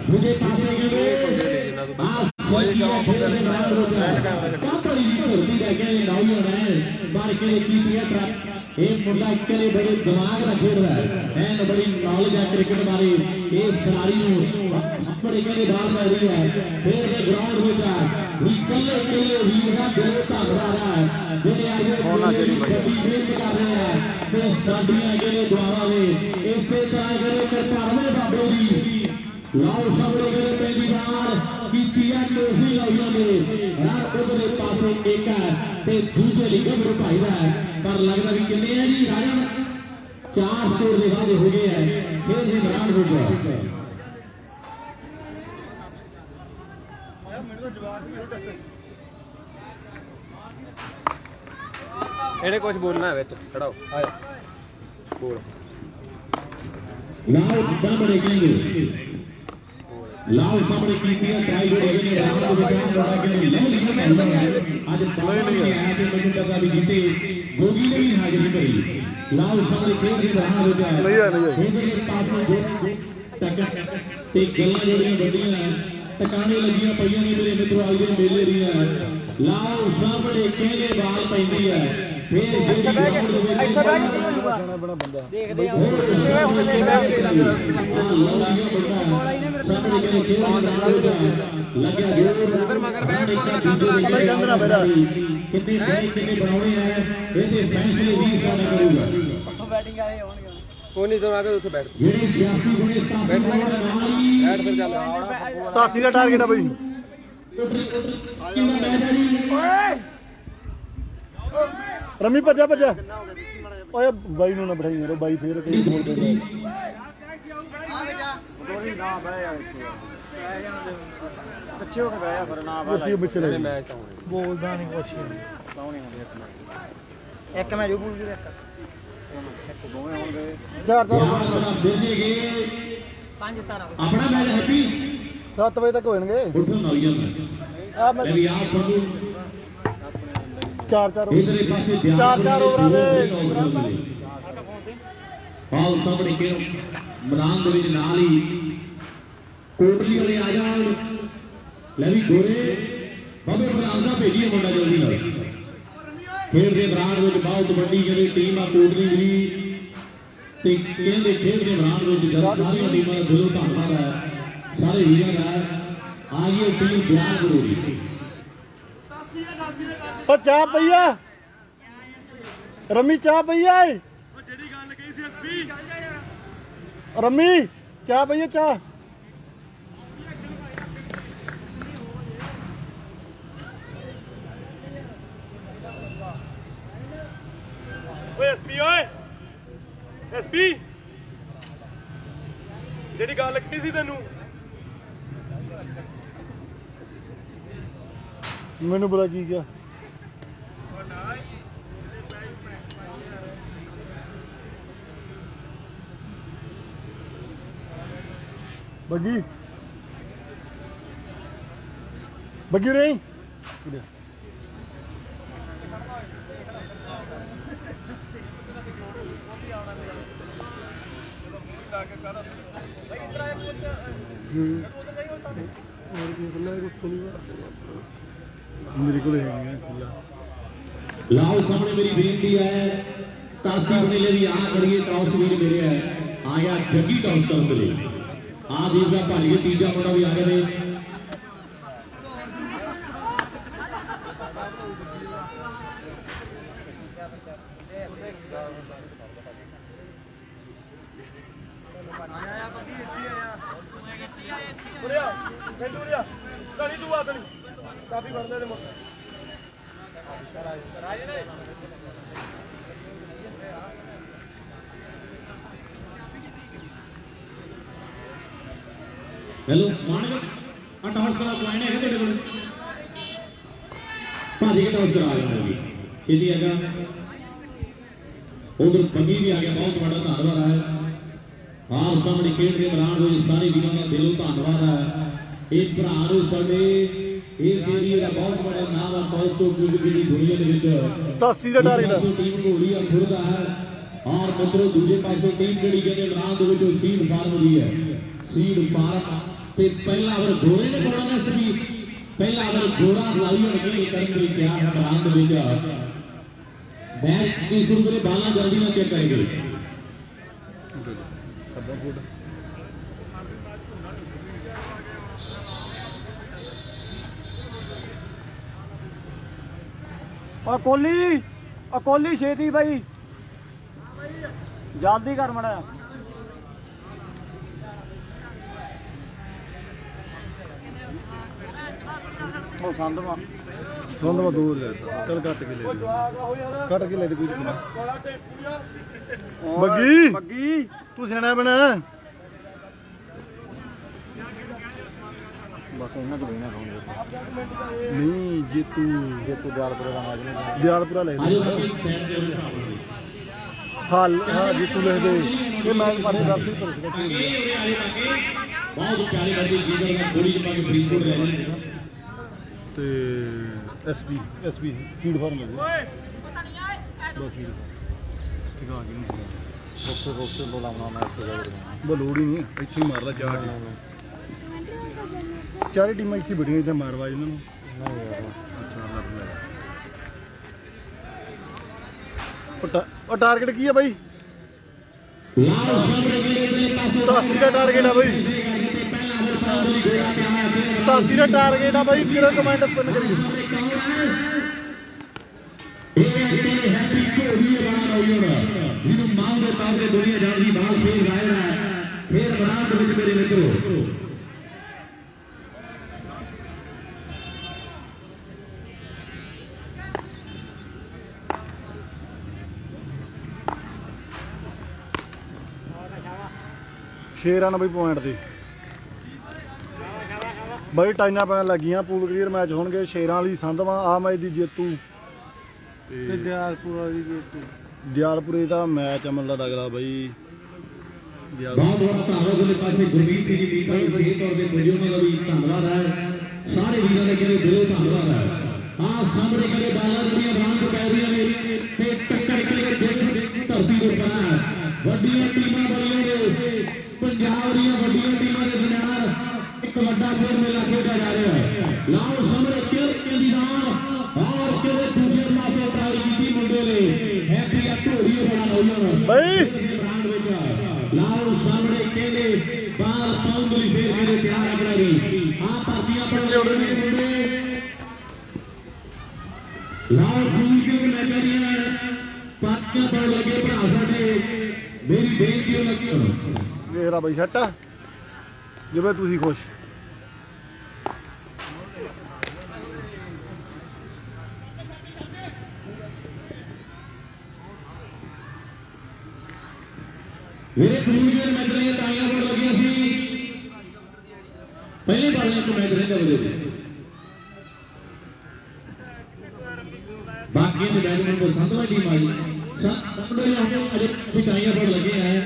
Speaker 1: मुझे पासे मुंडा इकले बड़े दिमाग का खेल रहा है एन बड़ी नॉलेज है क्रिकेट बारे इस खिलाड़ी बड़े कहने बाल पै रही है खेल के ग्राउंड में इकले इकले वीर का दिल धन रहा है जेडे कर रहे हैं तो साडियां जेडे दुआवां ने इसे तरह करे करतारवे बाबे दी लाओ सामने करे पहली बार कीतिया कोसी लाइया ने रात उधरे पासे एक है ते दूजे ली गबरू भाई दा पर लगदा भी किन्ने है जी राजन 4 स्कोर दे वादे हो गए हैं खेल से मैदान हो गया
Speaker 2: ਇਹਨੇ ਕੁਝ ਬੋਲਣਾ ਹੈ ਵਿੱਚ ਖੜਾਓ ਆਇਆ ਬੋਲ
Speaker 1: लाओ सामने कहेंगे ਲਾਓ ਸਾਹਮਣੇ ਕੀਤੀ ਹੈ ਟਰਾਈ ਜਿਹੜੀ ਇਹਨੇ ਰਾਤ ਦੇ ਵਿੱਚ ਬੜਾ ਕੇ ਲੈ ਲਈ ਅੱਜ ਬਾਹਰ ਨਹੀਂ ਆਇਆ ਤੇ ਮੈਨੂੰ ਪਤਾ ਵੀ ਜਿੱਤੇ ਗੋਗੀ ਨੇ ਵੀ ਹਾਜ਼ਰੀ ਭਰੀ ਲਾਓ ਸਾਹਮਣੇ ਖੇਡ ਦੇ ਬਾਹਰ ਹੋ ਜਾ
Speaker 3: ਨਹੀਂ ਆ ਨਹੀਂ
Speaker 1: ਇਹਦੇ ਪਾਸ ਨੂੰ ਟੱਕ ਤੇ ਗੱਲਾਂ ਜਿਹੜੀਆਂ ਵੱਡੀਆਂ ਟਿਕਾਣੇ ਲੱਗੀਆਂ ਪਈਆਂ ਨੇ ਮੇਰੇ ਮਿੱਤਰੋ ਅੱਜ ਦੇ ਮੇਲੇ ਦੀਆਂ ਲਾਓ ਸਾਹਮਣੇ ਕਹਿੰਦੇ ਬਾਲ ਪੈਂਦੀ ਹੈ ਫੇਰ ਜਿਹੜੀ ਗਰਾਊਂਡ ਦੇ ਵਿੱਚ
Speaker 4: ਇੱਥੇ ਬੈਠ ਕੇ ਕੀ ਹੋਊਗਾ
Speaker 3: ਬਣਾ ਬੰਦਾ
Speaker 4: ਦੇਖਦੇ ਆ ਕਿਵੇਂ ਹੁਣ ਦੇਖ ਰਿਹਾ
Speaker 1: ਸਾਹਮਣੇ ਕਹਿੰਦੇ ਖੇਡ ਦੇ ਲੱਗਿਆ ਜੋਰ ਮਗਰ ਕਿੰਨੇ ਬੜੇ ਕਿੰਨੇ ਬਣਾਉਣੇ ਆ ਇਹਦੇ ਫੈਸਲੇ ਵੀ ਸਾਡਾ ਕਰੂਗਾ
Speaker 4: ਉੱਥੋਂ ਬੈਟਿੰਗ ਆਏ ਹੋਣਗੇ
Speaker 2: ਕੋਈ ਨਹੀਂ ਤੋਂ ਆ ਕੇ ਉੱਥੇ ਬੈਠ
Speaker 1: ਜਿਹੜੇ ਸਿਆਸੀ ਬਣੇ ਸਤਾਸੀ
Speaker 2: ਬੈਠ ਫਿਰ ਚੱਲ
Speaker 3: 87 ਦਾ ਟਾਰਗੇਟ ਆ ਬਈ
Speaker 1: ਕਿੰਨਾ ਮੈਚ ਹੈ ਜੀ
Speaker 4: ਓਏ
Speaker 3: ਰਮੀ ਭੱਜਾ ਓਏ ਬਾਈ ਨੂੰ ਨਾ ਬਿਠਾਈ ਮੇਰੇ ਬਾਈ ਫੇਰ ਕਈ ਬੋਲ ਦੇ
Speaker 2: ਪਿੱਛੇ ਹੋ ਕੇ ਬਹਿ ਜਾ ਫਿਰ ਨਾ
Speaker 3: ਕੁਰਸੀ ਪਿੱਛੇ ਲੈ
Speaker 2: ਮੈਚ ਆਉਣੇ
Speaker 4: ਬੋਲਦਾ ਨਹੀਂ ਕੁਛ
Speaker 2: ਆਉਣੇ ਹੁੰਦੇ
Speaker 4: ਇੱਕ ਮੈਂ ਜੋ ਬੋਲ
Speaker 2: ਇੱਕ ਦੋਵੇਂ ਹੋਣਗੇ
Speaker 3: ਚਾਰ
Speaker 1: ਬਿਰਦੇ ਗਏ
Speaker 4: 5-17
Speaker 1: ਆਪਣਾ ਮੈਚ ਹੈਪੀ
Speaker 3: 7 ਵਜੇ ਤੱਕ ਹੋਣਗੇ
Speaker 1: ਉੱਠੋ ਨੌਜਵਾਨ ਮੈਂ
Speaker 3: ਆ ਮੈਂ
Speaker 1: ਵੀ ਆਪ ਤੁਹਾਨੂੰ
Speaker 3: ਚਾਰ
Speaker 1: ਇਧਰੇ ਪਾਸੇ
Speaker 3: ਚਾਰ ਓਵਰਾਂ ਦੇ
Speaker 1: ਬਾਲ ਸਾਹਮਣੇ ਕਿਹਨੂੰ ਮੈਦਾਨ ਦੇ ਵਿੱਚ ਨਾਲ ਹੀ ਕੋਟਲੀ ਵਾਲੇ ਆ ਜਾਣ ਲੈ ਵੀ ਗੋਰੇ ਬਾਬੇ ਪ੍ਰਧਾਨ ਦਾ ਭੇਜੀਏ ਮੁੰਡਾ ਜਲਦੀ ਨਾਲ ਖੇਡ ਦੇ ਦੌਰਾਨ ਵਿੱਚ ਬਹੁਤ ਵੱਡੀ ਜਿਹੜੀ ਟੀਮ ਆ ਕੋਟਲੀ ਦੀ ਤੇ ਕਹਿੰਦੇ ਖੇਡ ਦੇ ਦੌਰਾਨ ਵਿੱਚ ਸਾਰੀਆਂ ਟੀਮਾਂ ਦਾ ਦਿਲੋਂ ਧੰਨਵਾਦ ਹੈ ਸਾਰੇ ਵੀਰਾਂ ਦਾ ਆ ਗਈ ਟੀਮ ਬਿਆਨ ਜ਼ਰੂਰੀ
Speaker 3: ਓ ਚਾਹ ਪਈਆ ਰਮੀ ਚਾਹ ਪਈਆ ਓ ਜਿਹੜੀ ਗੱਲ ਕਹੀ ਸੀ ਐਸਪੀ ਰਮੀ ਚਾਹ ਪਈਆ ਚਾਹ
Speaker 5: ਓਏ ਐਸਪੀ ਜਿਹੜੀ ਗੱਲ ਕਹੀ ਸੀ ਤੈਨੂੰ
Speaker 3: ਮੈਨੂੰ ਬੁਲਾ ਕੀ ਗਿਆ ਬੱਗੀ ਰਹੀ ਮੇਰੇ ਕੋਲ ਹੈਗੀ ਹੈ
Speaker 1: ਲਾਓ ਸਾਹਮਣੇ ਮੇਰੀ ਬੇਨਤੀ ਹੈ 87 ਬਣੇ ਲਈ ਆ ਕਰੀਏ ਟੌਸ ਵੀਰ ਮੇਰੇ ਹੈ ਆ ਗਿਆ ਜੱਗੀ ਟੌਸ ਕਰਨ ਦੇ ਲਈ ਆ ਦੇਖਦਾ ਭੱਜ ਕੇ ਤੀਜਾ ਮੁੰਡਾ ਵੀ ਆ ਗਿਆ ਨੇ
Speaker 5: ਉਰਿਆ ਖੇਡੂ ਉਰਿਆ ਕਣੀ ਤੂੰ ਆ ਕਣੀ ਕਾਫੀ ਫੜਦੇ ਤੇ ਮੁੱਕ ਰਾਜੇ ਨੇ
Speaker 1: ਹੈਲੋ ਮਾਨਕ ਆ ਟੌਸ ਕਰਾ ਪੁਆਇੰਟ ਹੈ ਤੁਹਾਡੇ ਕੋਲ ਭਾਜੀ ਕੇ ਟੌਸ ਕਰਾ ਰਿਹਾ ਜੀ ਛੇਤੀ ਆ ਜਾ ਉਧਰ ਬੱਗੀ ਵੀ ਆ ਗਿਆ ਬਹੁਤ ਬੜਾ ਧੰਨਵਾਦ ਹੈ ਆਪ ਸਾਹਮਣੇ ਖੇਡ ਦੇ ਦੌਰਾਨ ਹੋਏ ਸਾਰੇ ਵੀਰਾਂ ਦਾ ਦਿਲੋਂ ਧੰਨਵਾਦ ਹੈ ਇਹ ਭਰਾ ਨੂੰ ਸਾਡੇ ਇਸ ਏਰੀਏ ਦਾ ਬਹੁਤ ਬੜਾ ਨਾਮ ਆ ਬਹੁਤ ਤੋਂ ਕੁਝ ਵੀ ਦੁਨੀਆ ਦੇ ਵਿੱਚ
Speaker 3: 87 ਦਾ ਟਾਰਗੇਟ
Speaker 1: ਟੀਮ ਘੋੜੀ ਆ ਖੁਰਦਾ ਹੈ ਔਰ ਮਿੱਤਰੋ ਦੂਜੇ ਪਾਸੋਂ ਟੀਮ ਜਿਹੜੀ ਕਹਿੰਦੇ ਮੈਦਾਨ ਦੇ ਵਿੱਚ ਉਹ ਸੀਡ ਫਾਰਮ ਦੀ ਹੈ ਸੀਡ ਫਾਰਮ ਤੇ ਪਹਿਲਾ ਅਵਰ ਗੋਰੇ ਨੇ ਬੋਲਣਾ ਸੀ ਪਹਿਲਾ ਅਵਰ ਗੋਰਾ ਲਾਈਅਰ ਨੇ ਕਰਨ ਲਈ ਤਿਆਰ ਹੈ ਮੈਦਾਨ ਦੇ ਵਿੱਚ ਮੈਚ ਦੀ ਸ਼ੁਰੂ ਕਰੇ ਬਾਲਾਂ ਜਲਦੀ ਨਾਲ ਚੈੱਕ ਕरेंगे
Speaker 4: ਕੋਲੀ ਛੇਤੀ ਬਾਈ ਜਲਦੀ ਕਰ ਮੜਾ ਉਹ ਸੰਦਵਾ
Speaker 3: ਦੂਰ ਲੈ ਚੱਲ ਕੱਟ ਕੇ ਲੈ ਕੋਈ ਬੱਗੀ ਤੂੰ ਸਿਆਣਾ ਬਣਾ
Speaker 2: ਬਸ ਇਹਨਾਂ ਤੋਂ ਬਹਿਣਾ ਕਹੂੰਗੇ
Speaker 3: ਨਹੀਂ ਜੇ ਤੂੰ
Speaker 2: ਦਿਆਲਪੁਰ ਦਾ ਮੈਚ ਨਹੀਂ
Speaker 3: ਦਿਆਲਪੁਰਾ ਲੈ
Speaker 1: ਆਜੋ ਸਾਈਡ ਤੇ
Speaker 3: ਹਾਲ ਹਾਂ ਜੇ ਤੂੰ ਲਿਖ ਦੇ ਇਹ ਮੈਚ ਪਾਣੇ ਰਾਸੀ ਪਰ
Speaker 1: ਅੱਗੇ ਉਰੇ ਆਜੋ ਅੱਗੇ ਬਹੁਤ ਪਿਆਰੀ ਲੱਗਦੀ ਜੀਗਰ ਦਾ ਗੋਲੀ ਚ ਪਾ ਕੇ ਫਰੀਦਕੋਟ ਲੈ ਜਾਂਦੇ
Speaker 3: ਤੇ ਐਸਪੀ ਸੀਡ ਫਾਰਮ ਹੈ ਬਸ ਸੀਡ ਠੀਕ ਆ ਗਈ
Speaker 2: ਰੋਕੇ ਬੋਲਾਉਣਾ ਮੈਂ ਇੱਥੇ ਜਾ ਕੇ
Speaker 3: ਲੋੜ ਹੀ ਨਹੀਂ ਇੱਥੇ ਹੀ ਮਾਰਦਾ ਚਾਰੇ ਟੀਮਾਂ ਇੱਥੇ ਬੜੀਆਂ ਇੱਥੇ ਮਾਰਵਾ ਇਹਨਾਂ ਨੂੰ
Speaker 2: ਨਹੀਂ ਯਾਰ
Speaker 3: ਅੱਛਾ ਉਹ ਟਾਰਗੇਟ ਕੀ ਹੈ ਬਾਈ
Speaker 1: ਲਾਲ ਸਾਹਮਣੇ ਕਿਹੜੇ ਪਾਸੇ
Speaker 3: 87 ਦਾ ਟਾਰਗੇਟ ਆ ਬਾਈ 87 ਦਾ ਟਾਰਗੇਟ ਆ ਬਾਈ ਕਿਹੜਾ ਕਮੈਂਟ ਪਿੰਨ ਕਰੀ
Speaker 1: ਇਹ ਹੈਪੀ ਘੋੜੀ ਬਾਹਰ ਆਈ ਹੋਣਾ ਜਿਹਨੂੰ ਮਾਂ ਦੇ ਤੌਰ ਤੇ ਦੁਨੀਆ ਜਾਣਦੀ ਬਾਹਰ ਫੇਰ ਗਾਇਰ ਹੈ ਫੇਰ ਬਰਾਤ ਵਿੱਚ ਮੇਰੇ ਮਿੱਤਰੋ
Speaker 3: ਸ਼ੇਰਾਂ ਨਾਲ ਬਈ ਪੁਆਇੰਟ ਤੇ ਬਈ ਟਾਈਆਂ ਪੈਣ ਲੱਗੀਆਂ ਪੂਲ ਕਲੀਅਰ ਮੈਚ ਹੋਣਗੇ ਸ਼ੇਰਾਂ ਵਾਲੀ ਸੰਧਵਾ ਆ ਮੈਚ ਦੀ ਜੇਤੂ
Speaker 2: ਤੇ ਦਿਆਲਪੁਰਾ ਦੀ ਜੇਤੂ
Speaker 3: ਦਿਆਲਪੁਰੇ ਦਾ ਮੈਚ ਅਮਨ ਦਾ ਅਗਲਾ ਬਈ
Speaker 1: ਬਹੁਤ ਬੜਾ ਧੰਨਵਾਦ ਉਹਦੇ ਪਾਸੇ ਗੁਰਮੀਤ ਸਿੰਘ ਜੀ ਭਾਈ ਵਿਸ਼ੇਸ਼ ਤੌਰ ਤੇ ਪੁੱਜੇ ਉਹਨਾਂ ਦਾ ਵੀ ਧੰਨਵਾਦ ਹੈ ਸਾਰੇ ਵੀਰਾਂ ਦੇ ਕਹਿੰਦੇ ਦਿਲੋਂ ਧੰਨਵਾਦ ਹੈ ਆਹ ਸਾਹਮਣੇ ਕਹਿੰਦੇ ਬਾਲਾਂ ਦੀਆਂ ਬਰਾਂਡ ਪੈ ਰਹੀਆਂ ਨੇ ਤੇ ਟੱਕਰ ਕੇ ਦੇਖ ਧਰਤੀ ਦੇ ਉੱਪਰ ਵੱਡੀਆਂ ਟੀਮਾਂ ਬਣੀਆਂ ਨੇ ਪੰਜਾਬ ਦੀਆਂ ਵੱਡੀਆਂ ਟੀਮਾਂ ਦੇ ਦਰਮਿਆਨ ਇੱਕ ਵੱਡਾ ਖੇਡ ਮੇਲਾ ਖੇਡਿਆ ਜਾ ਰਿਹਾ ਹੈ ਲਾਓ ਸਾਹਮਣੇ ਕਿਹੜੇ ਦੀ ਨਾਲ ਔਰ ਕਿਹੜੇ ਦੂਜੇ ਪਾਸੇ ਟਰਾਈ ਕੀਤੀ ਮੁੰਡੇ ਨੇ ਹੈਪੀ ਆ ਢੋੜੀ ਬਣਾ ਨੌਜਵਾਨ
Speaker 3: ਬਈ
Speaker 1: ਬ੍ਰਾਂਡ ਵਿੱਚ ਲਾਓ ਸਾਹਮਣੇ ਕਹਿੰਦੇ ਬਾਲ ਪਾਉਂਦਲੀ ਫੇਰ ਕਹਿੰਦੇ ਤਿਆਰ ਆਪਣਾ ਵੀ ਆ ਭਰਤੀਆਂ ਪਿੱਛੇ ਉੱਡਦੇ ਮੁੰਡੇ ਲਾਓ ਖੂਨ ਕੇ ਮੈਚਾਂ ਦੀਆਂ ਪਾਤੀਆਂ ਪਾਉਣ ਲੱਗੇ ਭਰਾ ਸਾਡੇ ਮੇਰੀ ਬੇਨਤੀ ਉਹ ਲੱਗੀ
Speaker 3: ਦੇਖ ਲਾ ਬਈ ਸੱਟ ਜਿਵੇਂ ਤੁਸੀਂ ਖੁਸ਼
Speaker 1: ਮੇਰੇ ਖੂਨ ਮੈਚ ਦੀਆਂ ਟਾਈਆਂ ਪਾਉਣ ਲੱਗੀਆਂ ਸੀ ਪਹਿਲੇ ਬਾਰੇ ਇੱਕ ਮੈਚ ਰਹਿੰਦਾ ਉਹਦੇ ਬਾਕੀ ਦੇ ਬੈਟਮੈਨ ਕੋ ਸੰਤਵਾ ਟੀਮ ਆਈ ਸੰਤਵਾ ਨੂੰ ਅਜੇ ਟਾਈਆਂ ਪਾਉਣ ਲੱਗੇ ਆ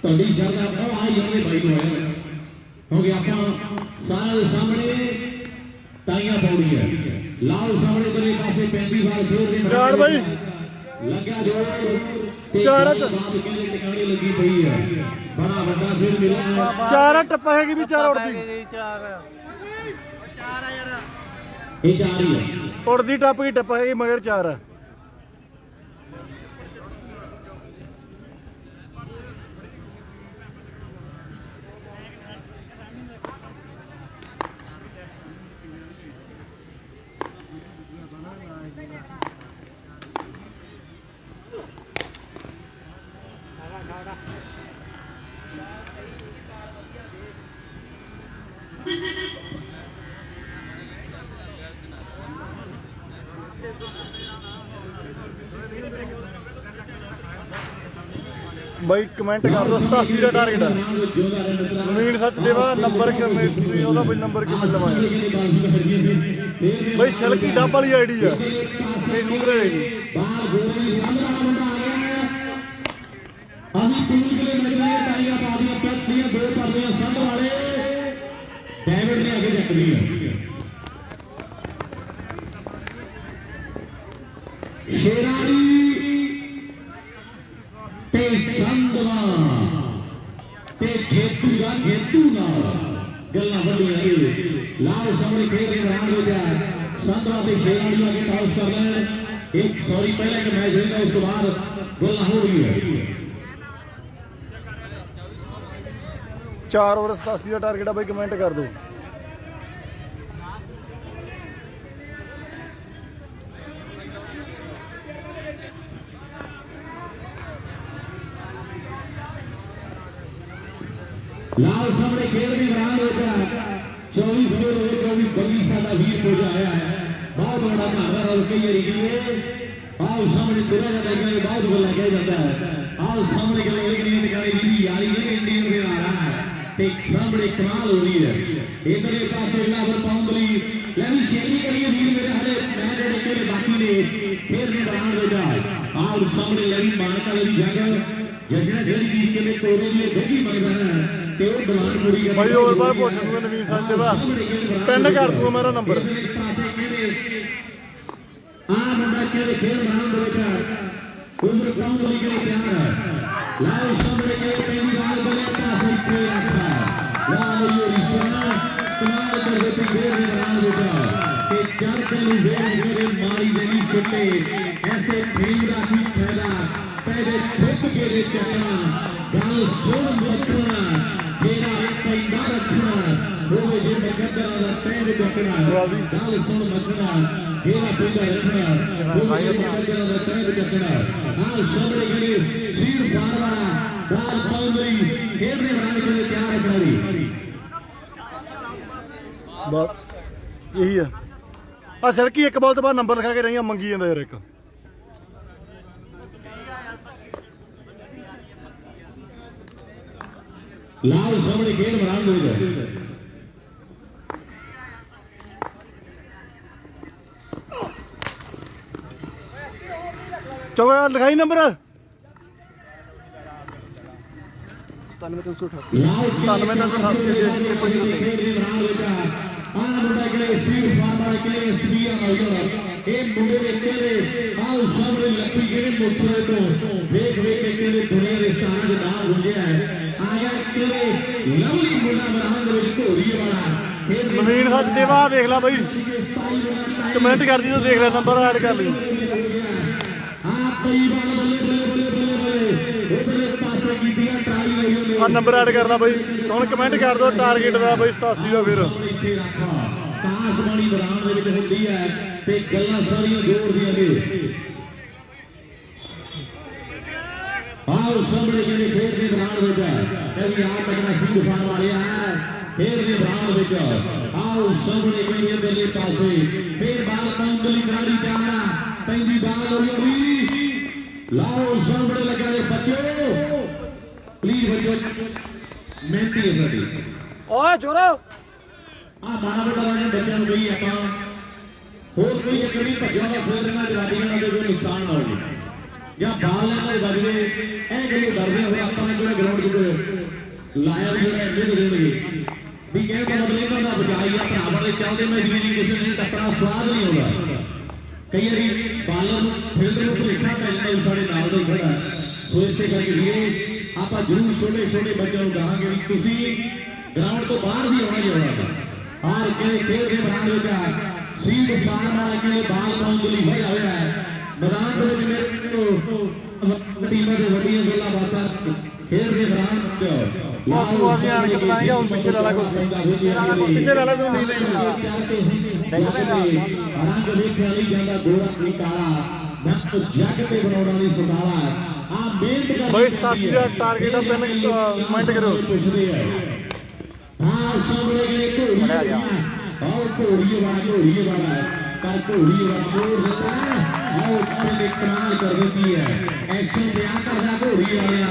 Speaker 1: ਤੁਹਾਡੀ ਸ਼ਰਧਾ ਉਹ ਆਈ ਜਾਂਦੇ ਬਾਈ ਨੂੰ ਆਇਆ ਹੋ ਗਿਆ ਆਪਾਂ ਸਾਰਿਆਂ ਦੇ ਸਾਹਮਣੇ ਟਾਈਆਂ ਪਾਉਣੀਆਂ ਲਾਲ ਸਾਹਮਣੇ ਬਲੇ ਪਾਸੇ 35 ਵਾਰ ਫੇਰ ਦੇ
Speaker 3: ਰਾੜ ਬਾਈ
Speaker 1: ਲੱਗਿਆ ਜੋਰ
Speaker 3: ਚਾਰ
Speaker 1: ਬਾਤ ਕਹਿੰਦੇ ਟਿਕਾਣੇ ਲੱਗੀ ਪਈ ਹੈ ਬੜਾ ਵੱਡਾ ਫੇਰ ਮਿਲਿਆ
Speaker 3: ਚਾਰ ਟੱਪਾ ਹੈਗੀ ਵੀ ਚਾਰ ਉੜਦੀ
Speaker 2: ਚਾਰ ਆ ਯਾਰ
Speaker 1: ਇਹ ਜਾ ਰਹੀ ਹੈ
Speaker 3: ਉੜਦੀ ਟੱਪ ਗਈ ਟੱਪਾ ਹੈਗੀ ਮਗਰ ਚਾਰ ਆ ਬਾਈ ਕਮੈਂਟ ਕਰ ਦੋ 87 ਦਾ ਟਾਰਗੇਟ ਆ ਨਵੀਨ ਸੱਚ ਦੇਵਾ ਨੰਬਰ ਕਿਵੇਂ ਤੁਸੀਂ ਉਹਦਾ ਬਈ ਨੰਬਰ ਕਿਵੇਂ ਲਵਾਇਆ ਬਾਈ ਸਿਲਕੀ ਡੱਬ ਵਾਲੀ ਆਈਡੀ ਆ ਫੇਸਬੁੱਕ ਤੇ ਹੈਗੀ
Speaker 1: ਬਾਹਰ ਗੋਲੀ ਸਾਹਮਣੇ ਮੁੰਡਾ ਆ ਗਿਆ ਅਸੀਂ ਟੀਮ ਦੇ ਮੈਚ ਟਾਈਆਂ ਪਾ ਦੀਆਂ ਕੱਟੀਆਂ ਦੋ ਪਰਦੀਆਂ ਸੰਧ ਵਾਲੇ ਡੈਵਿਡ ਨੇ ਅੱਗੇ ਚੱਕਦੀ ਹੈ ਸ਼ੇਰਾਲੀ ਤੇ ਸੰਧਵਾ ਤੇ ਖੇਤੂ ਦਾ ਖੇਤੂ ਨਾਲ ਗੱਲਾਂ ਵੱਡੀਆਂ ਇਹ ਲਾਲ ਸਾਹਮਣੇ ਖੇਡ ਕੇ ਰਾਣ ਹੋ ਜਾ ਸੰਧਵਾ ਤੇ ਸ਼ੇਰਾਲੀ ਅੱਗੇ ਟਾਸ ਕਰ ਲੈਣ ਇੱਕ ਸੌਰੀ ਪਹਿਲਾਂ ਇੱਕ ਮੈਚ ਹੋਏਗਾ ਉਸ ਤੋਂ ਬਾਅਦ ਗੱਲਾਂ ਹੋ ਰਹੀ ਹੈ
Speaker 3: 4 ਓਵਰ 87 ਦਾ ਟਾਰਗੇਟ ਆ ਬਾਈ ਕਮੈਂਟ ਕਰ ਦਿਓ
Speaker 1: ਲਾਲ ਸਾਹਮਣੇ ਖੇਡ ਦੀ ਮੈਦਾਨ ਹੋ ਗਿਆ 24 ਸਕੋਰ ਹੋਏ 24 ਬੰਗੀ ਸਾਡਾ ਵੀਰ ਹੋ ਆਇਆ ਹੈ ਬਹੁਤ ਬੜਾ ਘਰ ਰਲ ਕਈ ਵਾਰੀ ਕਹਿੰਦੇ ਆਓ ਸਾਹਮਣੇ ਤੁਰਿਆ ਜਾਂਦਾ ਕਹਿੰਦੇ ਬਹੁਤ ਗੱਲਾਂ ਕਹਿ ਜਾਂਦਾ ਹੈ ਆਓ ਸਾਹਮਣੇ ਗੱਲ ਇਹ ਟਿਕਾਣੇ ਦੀ ਯਾਰੀ ਜਿਹੜੇ ਇੰਡੀਅਨ ਦੇ ਨਾਲ ਆ ਤੇ ਸਾਹਮਣੇ ਕਮਾਲ ਹੋ ਰਹੀ ਹੈ ਇਧਰਲੇ ਪਾਸੇ ਲਾਵਰ ਪਾਉਣ ਲਈ ਲੈ ਵੀ ਛੇਤੀ ਕਰੀਏ ਵੀਰ ਮੇਰੇ ਹਲੇ ਮੈਂ ਜਿਹੜੇ ਤੇਰੇ ਬਾਕੀ ਨੇ ਫੇਰ ਵੀ ਬਰਾਂਡ ਹੋ ਜਾ ਆਓ ਸਾਹਮਣੇ ਲੈ ਵੀ ਮਾਨਕਾ ਦੀ ਜਗ੍ਹਾ ਜਿਹੜਾ ਜਿਹੜੀ ਵੀਰ ਕਹਿੰਦੇ ਤੋਰੇ ਦੀ ਗੱਡੀ ਮੰਗਦਾ ਹੈ ਤੇ ਉਹ ਦੀਵਾਨ ਪੂਰੀ ਕਰ
Speaker 3: ਬਾਈ ਹੋਰ ਬਾਅਦ ਪੁੱਛ ਦੂੰਗਾ ਨਵੀਨ ਸੱਚ ਦੇ ਬਾਅਦ ਪਿੰਡ ਕਰ ਦੂੰਗਾ ਮੇਰਾ ਨੰਬਰ
Speaker 1: ਆ ਮੁੰਡਾ ਕਿਹੜੇ ਖੇਡ ਮੈਦਾਨ ਦੇ ਵਿੱਚ ਉਮਰ ਕੌਣ ਹੋਈ ਕਿ ਤਿਆਰ ਹੈ ਲਾਓ ਸਾਹਮਣੇ ਕੇ ਪਹਿਲੀ ਬਾਲ ਬਲੇ ਤਾਂ ਹੋਈ ਤੇ ਆਖਾ ਲਾਓ ਇਹ ਇਸ਼ਾਰਾ ਕਮਾਲ ਕਰਦੇ ਤੇ ਖੇਡ ਮੈਦਾਨ ਵਿੱਚ ਤੇ ਚੱਲ ਕੇ ਨੂੰ ਵੇਖ ਮੇਰੇ ਮਾਰੀ ਦੇਣੀ ਛੁੱਟੇ ਐਸੇ ਖੇਡ ਦਾ ਕੀ ਫਾਇਦਾ ਪਹਿਲੇ ਠੁੱਕ ਕੇ ਦੇ ਚੱਕਣਾ ਗੱਲ ਸੁਣ ਰੱਖਣਾ ਜਿਹੜਾ ਪੈਂਦਾ ਰੱਖਣਾ ਹੋਵੇ ਜੇ ਮਕਦਰਾਂ ਦਾ ਪੈਰ ਚੱਕਣਾ ਗੱਲ ਸੁਣ ਰੱਖਣਾ ਜਿਹੜਾ ਪੈਂਦਾ ਰੱਖਣਾ ਹੋਵੇ ਜੇ ਮਕਦਰਾਂ ਦਾ ਪੈਰ ਚੱਕਣਾ ਆਹ ਸਾਹਮਣੇ ਗਏ ਸੀਰ ਫਾਰਵਾ ਬਾਲ ਪਾਉਂਦੀ ਖੇਡਦੇ ਬਣਾ ਕੇ ਤਿਆਰ ਕਰੀ
Speaker 3: ਬਸ ਇਹੀ ਆ ਆ ਸੜਕੀ ਇੱਕ ਬਾਲ ਤੋਂ ਬਾਅਦ ਨੰਬਰ ਲਿਖਾ ਕੇ ਰਹੀਆਂ ਮੰਗੀ ਜਾਂਦਾ ਯਾਰ ਇੱਕ
Speaker 1: ਲਾਲ ਸਾਹਮਣੇ ਖੇਡ ਮੈਦਾਨ ਦੇ ਵਿੱਚ
Speaker 3: ਚਲੋ ਯਾਰ ਲਿਖਾਈ ਨੰਬਰ
Speaker 1: ਲਾਲ
Speaker 3: 97
Speaker 1: ਆ ਮੁੰਡਾ ਕਿਹੜੇ ਸੀਰ ਫਾਰਮਾ ਕਿਹੜੇ ਐਸਬੀਆ ਹੋਇਆ ਇਹ ਮੁੰਡੇ ਦੇ ਕਿਹੜੇ ਆਹ ਸਾਹਮਣੇ ਲੱਗੀ ਕਿਹੜੇ ਮੁੱਛਰੇ ਤੋਂ ਵੇਖ ਵੇਖ ਕੇ ਕਿਹੜੇ ਦੁਨੀਆ ਦੇ ਸਟਾਰਾਂ ਦੇ ਨਾਮ ਹੁੰਦਿਆ ਆ ਗਿਆ ਕਿਹੜੇ ਲਵਲੀ ਮੁੰਡਾ ਮੈਦਾਨ ਦੇ ਵਿੱਚ ਘੋੜੀ ਵਾਲਾ
Speaker 3: ਨਵੀਨ ਸੱਚ ਦੇ ਬਾਅਦ ਦੇਖ ਲੈ ਬਾਈ ਕਮੈਂਟ ਕਰਦੀ ਤਾਂ ਦੇਖ ਲੈ ਨੰਬਰ ਐਡ ਕਰ ਲਈ
Speaker 1: ਆ ਪਈ ਬਾਲ ਬੱਲੇ ਬੱਲੇ ਬੱਲੇ ਬੱਲੇ ਬੱਲੇ ਉਧਰਲੇ ਪਾਸੇ ਕੀਤੀਆਂ ਟਰਾਈ ਹੋਈ ਉਹਨੇ
Speaker 3: ਆ ਨੰਬਰ ਐਡ ਕਰਨਾ ਬਾਈ ਹੁਣ ਕਮੈਂਟ ਕਰ ਦਿਓ ਟਾਰਗੇਟ ਦਾ ਬਾਈ 87 ਦਾ ਫਿਰ
Speaker 1: ਇੱਥੇ ਰੱਖਾ ਕਾਸ਼ਬਾਣੀ ਮੈਦਾਨ ਦੇ ਵਿੱਚ ਹੁੰਦੀ ਹੈ ਤੇ ਗੱਲਾਂ ਸਾਰੀਆਂ ਜ਼ੋਰ ਦੀਆਂ ਨੇ ਆਓ ਸਾਹਮਣੇ ਜਿਹੜੇ ਖੇਡ ਦੇ ਮੈਦਾਨ ਵਿੱਚ ਇਹ ਵੀ ਆਪ ਤੱਕਣਾ ਸਿੰਘ ਫਾਰ ਵਾਲਿਆ ਹੈ ਖੇਡ ਦੇ ਮੈਦਾਨ ਵਿੱਚ ਆਓ ਸਾਹਮਣੇ ਜਿਹੜੇ ਬੱਲੇ ਪਾਸੇ ਫੇਰ ਬਾਲ ਪੰਗਲੀ ਕਰਾੜੀ ਜਾਣਾ ਪੈਂਦੀ ਬਾਲ ਹੋਈ ਲਾਓ ਸਾਹਮਣੇ ਲੱਗਾ ਇਹ ਬੱਚਿਓ ਪਲੀਜ਼ ਬੱਚਿਓ ਮਿਹਨਤੀ ਹੈ ਸਾਡੀ
Speaker 4: ਓਏ ਜੋਰੋ
Speaker 1: ਆ ਬਾਰਾਂ ਬਟਾਰਾਂ ਬੱਚਿਆਂ ਨੂੰ ਕਹੀ ਆਪਾਂ ਹੋਰ ਕੋਈ ਚੱਕਰ ਨਹੀਂ ਭੱਜਿਆ ਦਾ ਫੇਰਨਾ ਜਵਾਦੀਆਂ ਨਾਲ ਕੋਈ ਨੁਕਸਾਨ ਨਾ ਹੋਵੇ ਜਾਂ ਬਾਲ ਨਾਲ ਵੱਜਦੇ ਇਹ ਗੱਲੋਂ ਡਰਦੇ ਹੋ ਆਪਾਂ ਨੇ ਜਿਹੜਾ ਗਰਾਊਂਡ 'ਚ ਕੋਈ ਲਾਇਆ ਵੀ ਜਿਹੜਾ ਇੰਨੇ ਦੇਣਗੇ ਵੀ ਕਹਿਣ ਦਾ ਮਤਲਬ ਇਹਨਾਂ ਦਾ ਬਚਾਈ ਆ ਭਰਾ ਵਾਲੇ ਚੱਲਦੇ ਮੈਂ ਜਿਵੇਂ ਕਿਸੇ ਨੇ ਟੱਕਰਾ ਸਵਾਦ ਨਹੀਂ ਆਉਂਦਾ ਕਈ ਵਾਰੀ ਬਾਲਰ ਨੂੰ ਫੀਲਡਰ ਨੂੰ ਭੁਲੇਖਾ ਪੈ ਜਾਂਦਾ ਵੀ ਸਾਡੇ ਨਾਲ ਦਾ ਹੀ ਖੜਾ ਸੋ ਇਸੇ ਕਰਕੇ ਵੀਰੇ ਆਪਾਂ ਜ਼ਰੂਰ ਛੋਟੇ ਛੋਟੇ ਬੱਚਿਆਂ ਨੂੰ ਕਹਾਂਗੇ ਵੀ ਤੁਸੀਂ ਗਰਾਊਂਡ ਤੋਂ ਬਾਹਰ ਵੀ ਆਉਣਾ ਚਾਹੀਦਾ ਆਰ ਕਿਹੜੇ ਖੇਡ ਦੇ ਮੈਦਾਨ ਵਿੱਚ ਸੀਟ ਫਾਰਮ ਵਾਲਾ ਕਿਹੜੇ ਬਾਲ ਪਾਉਣ ਦੇ ਲਈ ਹੋਇਆ ਹੋਇਆ ਹੈ ਮੈਦਾਨ ਦੇ ਵਿੱਚ ਮੇਰੇ ਟੀਮਾਂ ਦੇ ਵੱਡੀਆਂ ਗੱਲਾਂ ਬਾਤਾਂ ਖੇਡ ਦੇ ਮੈਦਾਨ ਵਿੱਚ
Speaker 3: ਉਹ ਅਸੀਂ ਆਣ ਕੇ ਬਣਾਏਗਾ ਹੁਣ ਪਿੱਛੇ ਵਾਲਾ ਕੁਝ ਪਿੱਛੇ ਵਾਲਾ ਤੂੰ ਨਹੀਂ
Speaker 1: ਰੰਗ ਵੇਖਿਆ ਨਹੀਂ ਜਾਂਦਾ ਗੋਰਾ ਨਹੀਂ ਕਾਲਾ ਨੱਕ ਜੱਗ ਤੇ ਬਣਾਉਣਾ ਨਹੀਂ ਸੁਣਾਲਾ ਆ ਮਿਹਨਤ ਕਰ
Speaker 3: ਬਾਈ 87 ਦਾ ਟਾਰਗੇਟ ਆ ਪੈਨ ਕਮੈਂਟ ਕਰੋ
Speaker 1: ਪੁੱਛਦੇ ਆ ਹਾਂ ਸਾਹਮਣੇ ਗਏ ਘੋੜੀ ਆਓ ਘੋੜੀ ਵਾਲਾ ਕਰ ਘੋੜੀ ਵਾਲਾ ਮੋੜ ਦਿੰਦਾ ਆਓ ਤੇ ਕਮਾਲ ਕਰ ਦਿੱਤੀ ਹੈ ਐਕਸ਼ਨ ਬਿਆਨ ਕਰਦਾ ਘੋੜੀ ਵਾਲਿਆ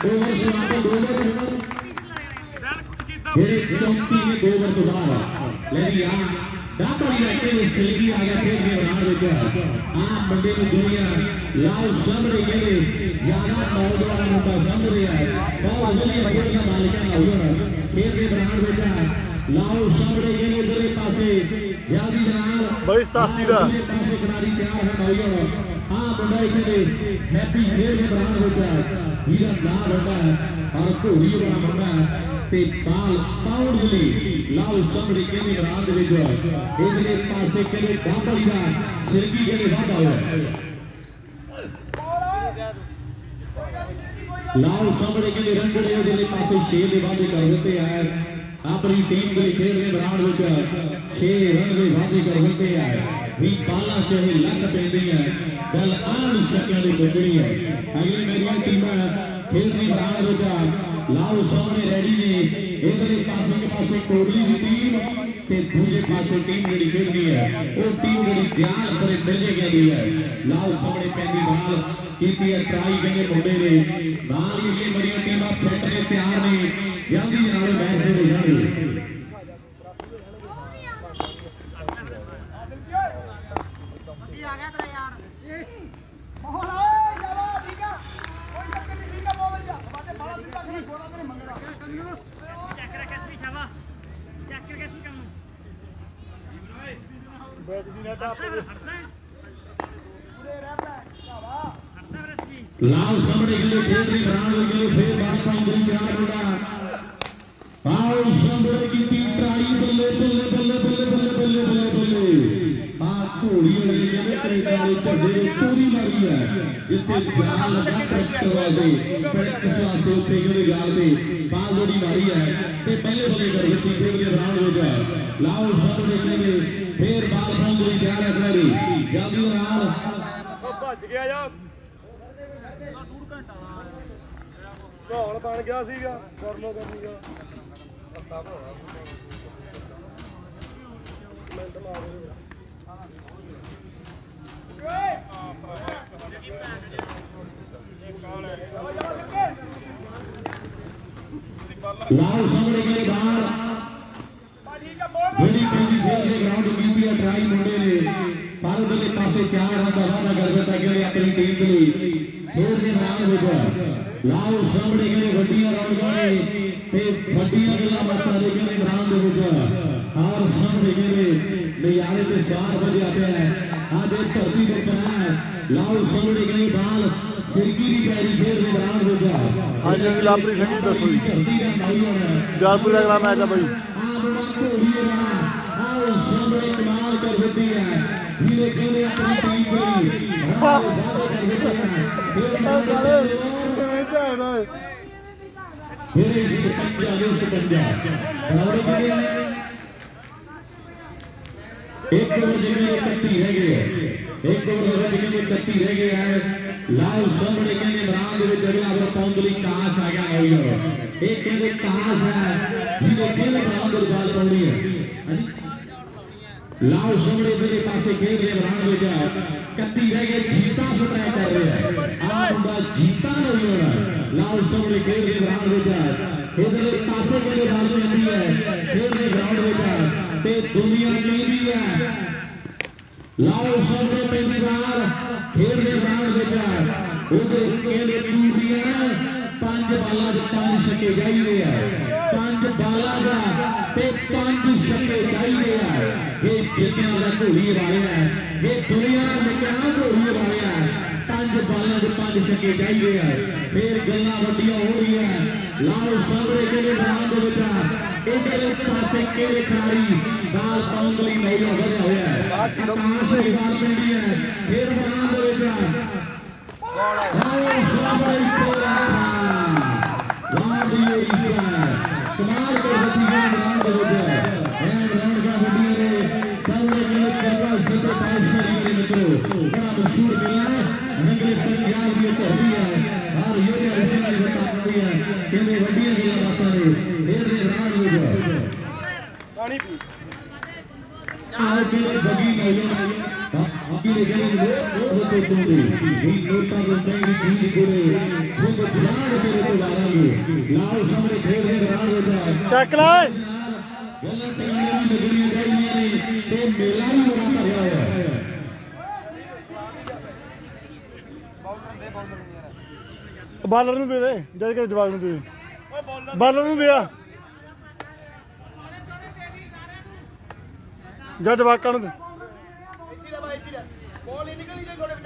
Speaker 1: ਓਵਰ ਸਮਾਪਤ 2 ਓਵਰ ਜਿਹੜੇ 34 ਨੇ 2 ਓਵਰ ਤੋਂ ਬਾਅਦ ਲੈ ਲਿਆ ਦਾਪੜੀ ਲੈ ਕੇ ਸਿਲਗੀ ਆ ਗਿਆ ਖੇਡ ਦੇ ਮੈਦਾਨ ਵਿੱਚ ਆ ਮੁੰਡੇ ਨੂੰ ਦੁਨੀਆ ਲਾਓ ਸਾਹਮਣੇ ਗਏ ਜ਼ਿਆਦਾ ਨੌਜਵਾਨ ਮੁੰਡਾ ਸਾਹਮਣੇ ਆ ਬਹੁਤ ਵਧੀਆ ਖੇਡ ਦਾ ਮਾਲਕਾਂ ਨਾ ਹੋਣਾ ਖੇਡ ਦੇ ਮੈਦਾਨ ਵਿੱਚ ਲਾਓ ਸਾਹਮਣੇ ਗਏ ਇਧਰਲੇ ਪਾਸੇ ਜਲਦੀ ਜਨਾਬ
Speaker 3: ਬਾਈ 87 ਦਾ
Speaker 1: ਪਾਸੇ ਖਿਡਾਰੀ ਤਿਆਰ ਹੈ ਨੌਜਵਾਨ ਆ ਮੁੰਡਾ ਇੱਥੇ ਹੈਪੀ ਖੇਡ ਦੇ ਮੈਦਾਨ ਵਿੱਚ ਵੀਰਾ ਨਾਮ ਹੁੰਦਾ ਔਰ ਘੋੜੀ ਵਾਲਾ ਮੁੰਡਾ ਤੇ ਬਾਲ ਪਾਉਣ ਦੇ ਲਈ ਲਾਓ ਸਾਹਮਣੇ ਕਹਿੰਦੇ ਮੈਦਾਨ ਦੇ ਵਿੱਚ ਇਧਰਲੇ ਪਾਸੇ ਕਹਿੰਦੇ ਦਾਪੜੀ ਦਾ ਸਿਰਗੀ ਕਹਿੰਦੇ ਵਾਧਾ ਹੋਇਆ ਲਾਓ ਸਾਹਮਣੇ ਕਹਿੰਦੇ ਰੰਗੜੇ ਉਹਦੇ ਪਾਸੇ 6 ਦੇ ਵਾਧੇ ਕਰ ਦਿੱਤੇ ਆ ਆਪਣੀ ਟੀਮ ਦੇ ਖੇਡ ਦੇ ਮੈਦਾਨ ਵਿੱਚ 6 ਰਨ ਦੇ ਵਾਧੇ ਕਰ ਦਿੱਤੇ ਆ ਵੀ ਬਾਲਾਂ ਚਾਹੇ ਲੱਗ ਪੈਂਦੀ ਹੈ ਗੱਲ ਆਣ ਸ਼ਕਿਆਂ ਦੀ ਗੁੱਗੜੀ ਹੈ ਅਗਲੀ ਮੇਰੀਆਂ ਟੀਮਾਂ ਖੇਡ ਦੇ ਮੈਦਾਨ ਵਿੱਚ ਲਾਓ ਸਾਹਮਣੇ ਰੈਡੀ ਨੇ ਇਧਰਲੇ ਪਾਸੇ ਕੋਟਲੀ ਦੀ ਟੀਮ ਤੇ ਦੂਜੇ ਪਾਸੇ ਟੀਮ ਜਿਹੜੀ ਖੇਡਦੀ ਹੈ ਉਹ ਟੀਮ ਜਿਹੜੀ ਜਾਲ ਪਰੇ ਮਿਲਜੇ ਗਈ ਹੈ ਲਾਓ ਸਾਹਮਣੇ ਪੈਂਦੀ ਬਾਲ ਕੀਤੀ ਹੈ ਟਰਾਈ ਕਹਿੰਦੇ ਮੁੰਡੇ ਨੇ ਨਾਲ ਹੀ ਇਹ ਬੜੀਆਂ ਟੀਮਾਂ ਫਿੱਟ ਨੇ ਤਿਆਰ ਨੇ ਜਲਦੀ ਨਾਲ ਮੈਚ ਦੇ ਜਾਣਗੇ
Speaker 3: ਮੈਚ ਦੀ ਨਾ ਟਾਪ
Speaker 1: ਲਾਲ ਸਾਹਮਣੇ ਕਿਲੇ ਖੇਡ ਰਹੀ ਬਰਾਂਡ ਹੋ ਗਏ ਫੇਰ ਬਾਲ ਪਾਉਂਦੇ ਤਿਆਰ ਹੁੰਦਾ ਆਓ ਸ਼ੰਭਰੇ ਕੀਤੀ ਟਰਾਈ ਬੱਲੇ ਬੱਲੇ ਬੱਲੇ ਬੱਲੇ ਬੱਲੇ ਬੱਲੇ ਬੱਲੇ ਬੱਲੇ ਆ ਘੋੜੀ ਵਾਲੀ ਕਹਿੰਦੇ ਕੈਨੇਡਾ ਦੇ ਝੰਡੇ ਪੂਰੀ ਮਾਰੀ ਹੈ ਜਿੱਥੇ ਜਾਲ ਲੱਗਾ ਟਰੈਕਟਰ ਵਾਲੇ ਪ੍ਰੈਕਟਿਸ ਵਾਸਤੇ ਉੱਥੇ ਜਿਹੜੇ ਜਾਲ ਦੇ ਬਾਲ ਜੋੜੀ ਮਾਰੀ ਹੈ ਤੇ ਪਹਿਲੇ ਬੱਲੇ ਕਰ ਦਿੱਤੀ ਖੇਡ ਦੇ ਬਰਾਂਡ ਹੋ ਗਿਆ ਲਾਓ ਸਾਹਮਣੇ ਕਹਿੰਦੇ ਫੇਰ ਬਾਲ ਪਾਉਂਦੇ ਤਿਆਰ ਹੈ ਖਿਡਾਰੀ ਜਲਦੀ ਨਾਲ
Speaker 5: ਉਹ ਭੱਜ ਗਿਆ ਯਾਰ ਮਾਹੌਲ ਬਣ ਗਿਆ ਸੀਗਾ ਕਰਨੋ ਕਰਨੀਗਾ ਪੱਤਾ ਭਾਵਾ ਮਿੰਟ ਮਾਰ
Speaker 1: ਲਾਓ ਸਾਹਮਣੇ ਕਿਲੇ ਬਾਹਰ ਜਿਹੜੀ ਪੈਂਦੀ ਖੇਡ ਦੇ ਗਰਾਊਂਡ ਕੀਤੀ ਹੈ ਟਰਾਈ ਮੁੰਡੇ ਨੇ ਪਰ ਉਹਦੇ ਪਾਸੇ ਚਾਰ ਰਨ ਦਾ ਵਾਅਦਾ ਕਰ ਦਿੱਤਾ ਕਿ ਆਪਣੀ ਟੀਮ ਦੇ ਲਈ ਖੇਡ ਦੇ ਨਾਲ ਹੋ ਗਿਆ ਲਾਓ ਸਾਹਮਣੇ ਕਿਲੇ ਵੱਡੀਆਂ ਰੌਣਕਾਂ ਨੇ ਤੇ ਵੱਡੀਆਂ ਗੱਲਾਂ ਬਾਤਾਂ ਦੇ ਕਿਲੇ ਗਰਾਊਂਡ ਦੇ ਵਿੱਚ ਔਰ ਸਾਹਮਣੇ ਕਿਲੇ ਨਜ਼ਾਰੇ ਤੇ ਚਾਰ ਵਜੇ ਆਤੇ ਹੈ ਅੱਜ ਇਹ ਧਰਤੀ ਦੇ ਉੱਪਰ ਹੈ ਲਾਓ ਸਾਹਮਣੇ ਕਿਲੇ ਬਾਲ ਫਿਰਕੀ ਦੀ ਪੈਰੀ ਖੇਡ ਦੇ ਗਰਾਊਂਡ ਹੋ ਗਿਆ
Speaker 3: ਹਾਂਜੀ ਗੁਲਾਬਰੀ ਸਿੰਘ ਜੀ ਦੱਸੋ ਜੀ
Speaker 1: ਧਰਤੀ ਦਾ ਮਾਈ ਹੋਣਾ
Speaker 3: ਜਾਲਪੁਰ ਅਗਲਾ ਮੈਚ ਆ ਬਾਈ
Speaker 1: ਆਓ ਸਾਹਮਣੇ ਕਮਾਲ ਕਰ ਦਿੱਤੀ ਹੈ ਜਿਹਨੇ ਕਹਿੰਦੇ ਆਪਣੀ ਟੀਮ ਲਈ ਵਾਅਦੇ ਕਰ ਦਿੱਤੇ ਹੈ ਫਿਰ ਇਸ ਪੰਜਾ ਦੇ ਸਕੰਜਾ ਬਰਾਬਰ ਕਰੇ ਇੱਕ ਹੋਰ ਜਿਹੜੇ 31 ਰਹਿ ਗਏ ਇੱਕ ਹੋਰ ਜਿਹੜੇ 31 ਰਹਿ ਗਏ ਹੈ ਲਾਓ ਸਾਹਮਣੇ ਕਹਿੰਦੇ ਮੈਦਾਨ ਦੇ ਵਿੱਚ ਅਗਲਾ over ਪਾਉਣ ਦੇ ਲਈ ਕਾਸ਼ ਆ ਗਿਆ ਨੌਜਵਾਨ ਇਹ ਕਹਿੰਦੇ ਕਾਸ਼ ਹੈ ਜਿਹਨੇ ਕਹਿੰਦੇ ਮੈਦਾਨ ਦੇ ਬਾਲ ਪਾਉਣੀ ਹੈ ਲਾਓ ਸਾਹਮਣੇ ਮੇਰੇ ਪਾਸੇ ਖੇਡ ਰਹੇ ਮੈਦਾਨ ਵਿੱਚ 31 ਰਹਿ ਗਏ ਜੀਤਾ ਸਟ੍ਰਾਈਕ ਕਰ ਰਿਹਾ ਹੈ ਆਹ ਮੁੰਡਾ ਜੀਤਾ ਨਹੀਂ ਹੋਣਾ ਲਾਓ ਸਾਹਮਣੇ ਖੇਡ ਰਹੇ ਮੈਦਾਨ ਵਿੱਚ ਇਹਦੇ ਪਾਸੇ ਕਹਿੰਦੇ ਬਾਲ ਪੈਂਦੀ ਹੈ ਖੇਡ ਰਹੇ ਗਰਾਊਂਡ ਵਿੱਚ ਤੇ ਦੁਨੀਆ ਕਹਿੰਦੀ ਹੈ ਲਾਓ ਸਾਹਮਣੇ ਪੈਂਦੀ ਬਾਲ ਖੇਡ ਦੇ ਮੈਦਾਨ ਵਿੱਚ ਉਹਦੇ ਕਹਿੰਦੇ ਟੂਟੀਆਂ 5 ਬਾਲਾਂ 'ਚ 5 ਛੱਕੇ ਚਾਹੀਦੇ ਆ 5 ਬਾਲਾਂ ਦਾ ਤੇ 5 ਛੱਕੇ ਚਾਹੀਦੇ ਆ ਇਹ ਜਿੱਤਣਾ ਦਾ ਘੋੜੀ ਵਾਲਿਆ ਇਹ ਦੁਨੀਆ ਨਿਕਾਹ ਘੋੜੀ ਵਾਲਿਆ 5 ਬਾਲਾਂ 'ਚ 5 ਛੱਕੇ ਚਾਹੀਦੇ ਆ ਫੇਰ ਗੱਲਾਂ ਵੱਡੀਆਂ ਹੋ ਰਹੀਆਂ ਲਾਓ ਸਾਹਮਣੇ ਕਹਿੰਦੇ ਮੈਦਾਨ ਦੇ ਵਿੱਚ ਇਧਰ ਪਾਸੇ ਕਿਹੜੇ ਖਿਡਾਰੀ ਬਾਲ ਪਾਉਣ ਲਈ ਨਹੀਂ ਵਧਿਆ ਹੋਇਆ ਹੈ ਆਕਾਸ਼ ਦੀ ਬਾਲ ਪੈਂਦੀ ਹੈ ਫੇਰ ਮੈਦਾਨ ਦੇ ਵਿੱਚ कमाल कर देती है मैदान के ग्राउंड का वीडियो ने सामने के करवा सके पाइशरी के मित्रों बड़ा मशहूर मेला है रंगले पंजाब की धरती है और ये ऐसे नहीं बताती है कि ये वड्डियां गल्लां बातां ने देर दे रात हो गया
Speaker 5: ਪਾਣੀ ਪੀ
Speaker 1: आज के बगी नहीं आगे लेकिन वो तो तुमने ये नोटा को नहीं दी गुरे वो तो बिलाड़ तेरे को लाएंगे लाओ सामने खेल रहे रान हो जाए
Speaker 3: ਚੱਕ ਲੈ
Speaker 1: गलत टेक्नोलॉजी नगरी गई ने ते मेला ही बड़ा भरया है
Speaker 3: ਬਾਲਰ ਨੂੰ ਦੇ ਦੇ ਜਦ ਕਿ ਜਵਾਬ ਨੂੰ ਦੇ ਦੇ ਬਾਲਰ ਨੂੰ ਦੇ ਆ ਜਾਂ ਜਵਾਕਾਂ ਨੂੰ ਦੇ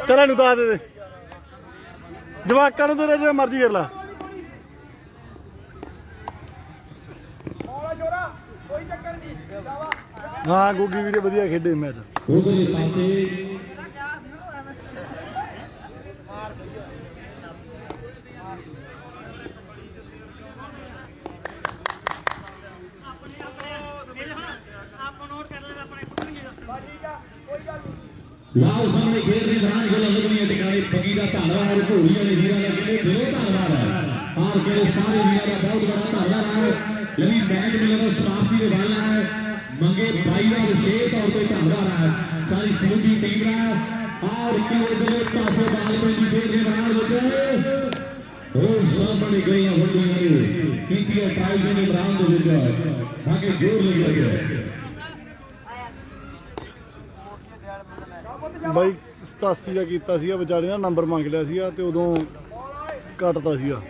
Speaker 3: ਚੱਲ ਇਹਨੂੰ ਦੱਸ ਦੇ ਜਵਾਕਾਂ ਨੂੰ ਦੇ ਜੇ ਮਰਜ਼ੀ ਕਰ ਲਾ ਹਾਂ ਗੋਗੀ ਵੀਰੇ ਵਧੀਆ ਖੇਡੇ ਮੈਚ
Speaker 1: ਉਧਰ ਪਾਸੇ लाओ सामने खेल रहे दौरान जो लगनी है टिकाने पगी का धन्यवाद और घोड़ी वाले वीर का कहते दिलों धन्यवाद है और मेरे सारे वीर का बहुत बड़ा धन्यवाद है लवी मैच में लगा समाप्ति के वाला है मंगे भाई का विशेष तौर पर धन्यवाद है सारी समूची टीम का और किले पासे बाल पे खेल रहे दौरान होते और सामने गई वड्डियां कीती ट्राई के दौरान दे विच आगे जोर लग गया
Speaker 3: ਬਾਈ 87 ਦਾ ਕੀਤਾ ਸੀਗਾ ਵਿਚਾਰੇ ਨੇ ਨੰਬਰ ਮੰਗ ਲਿਆ ਸੀਗਾ ਤੇ ਉਦੋਂ ਕੱਟਦਾ ਸੀਗਾ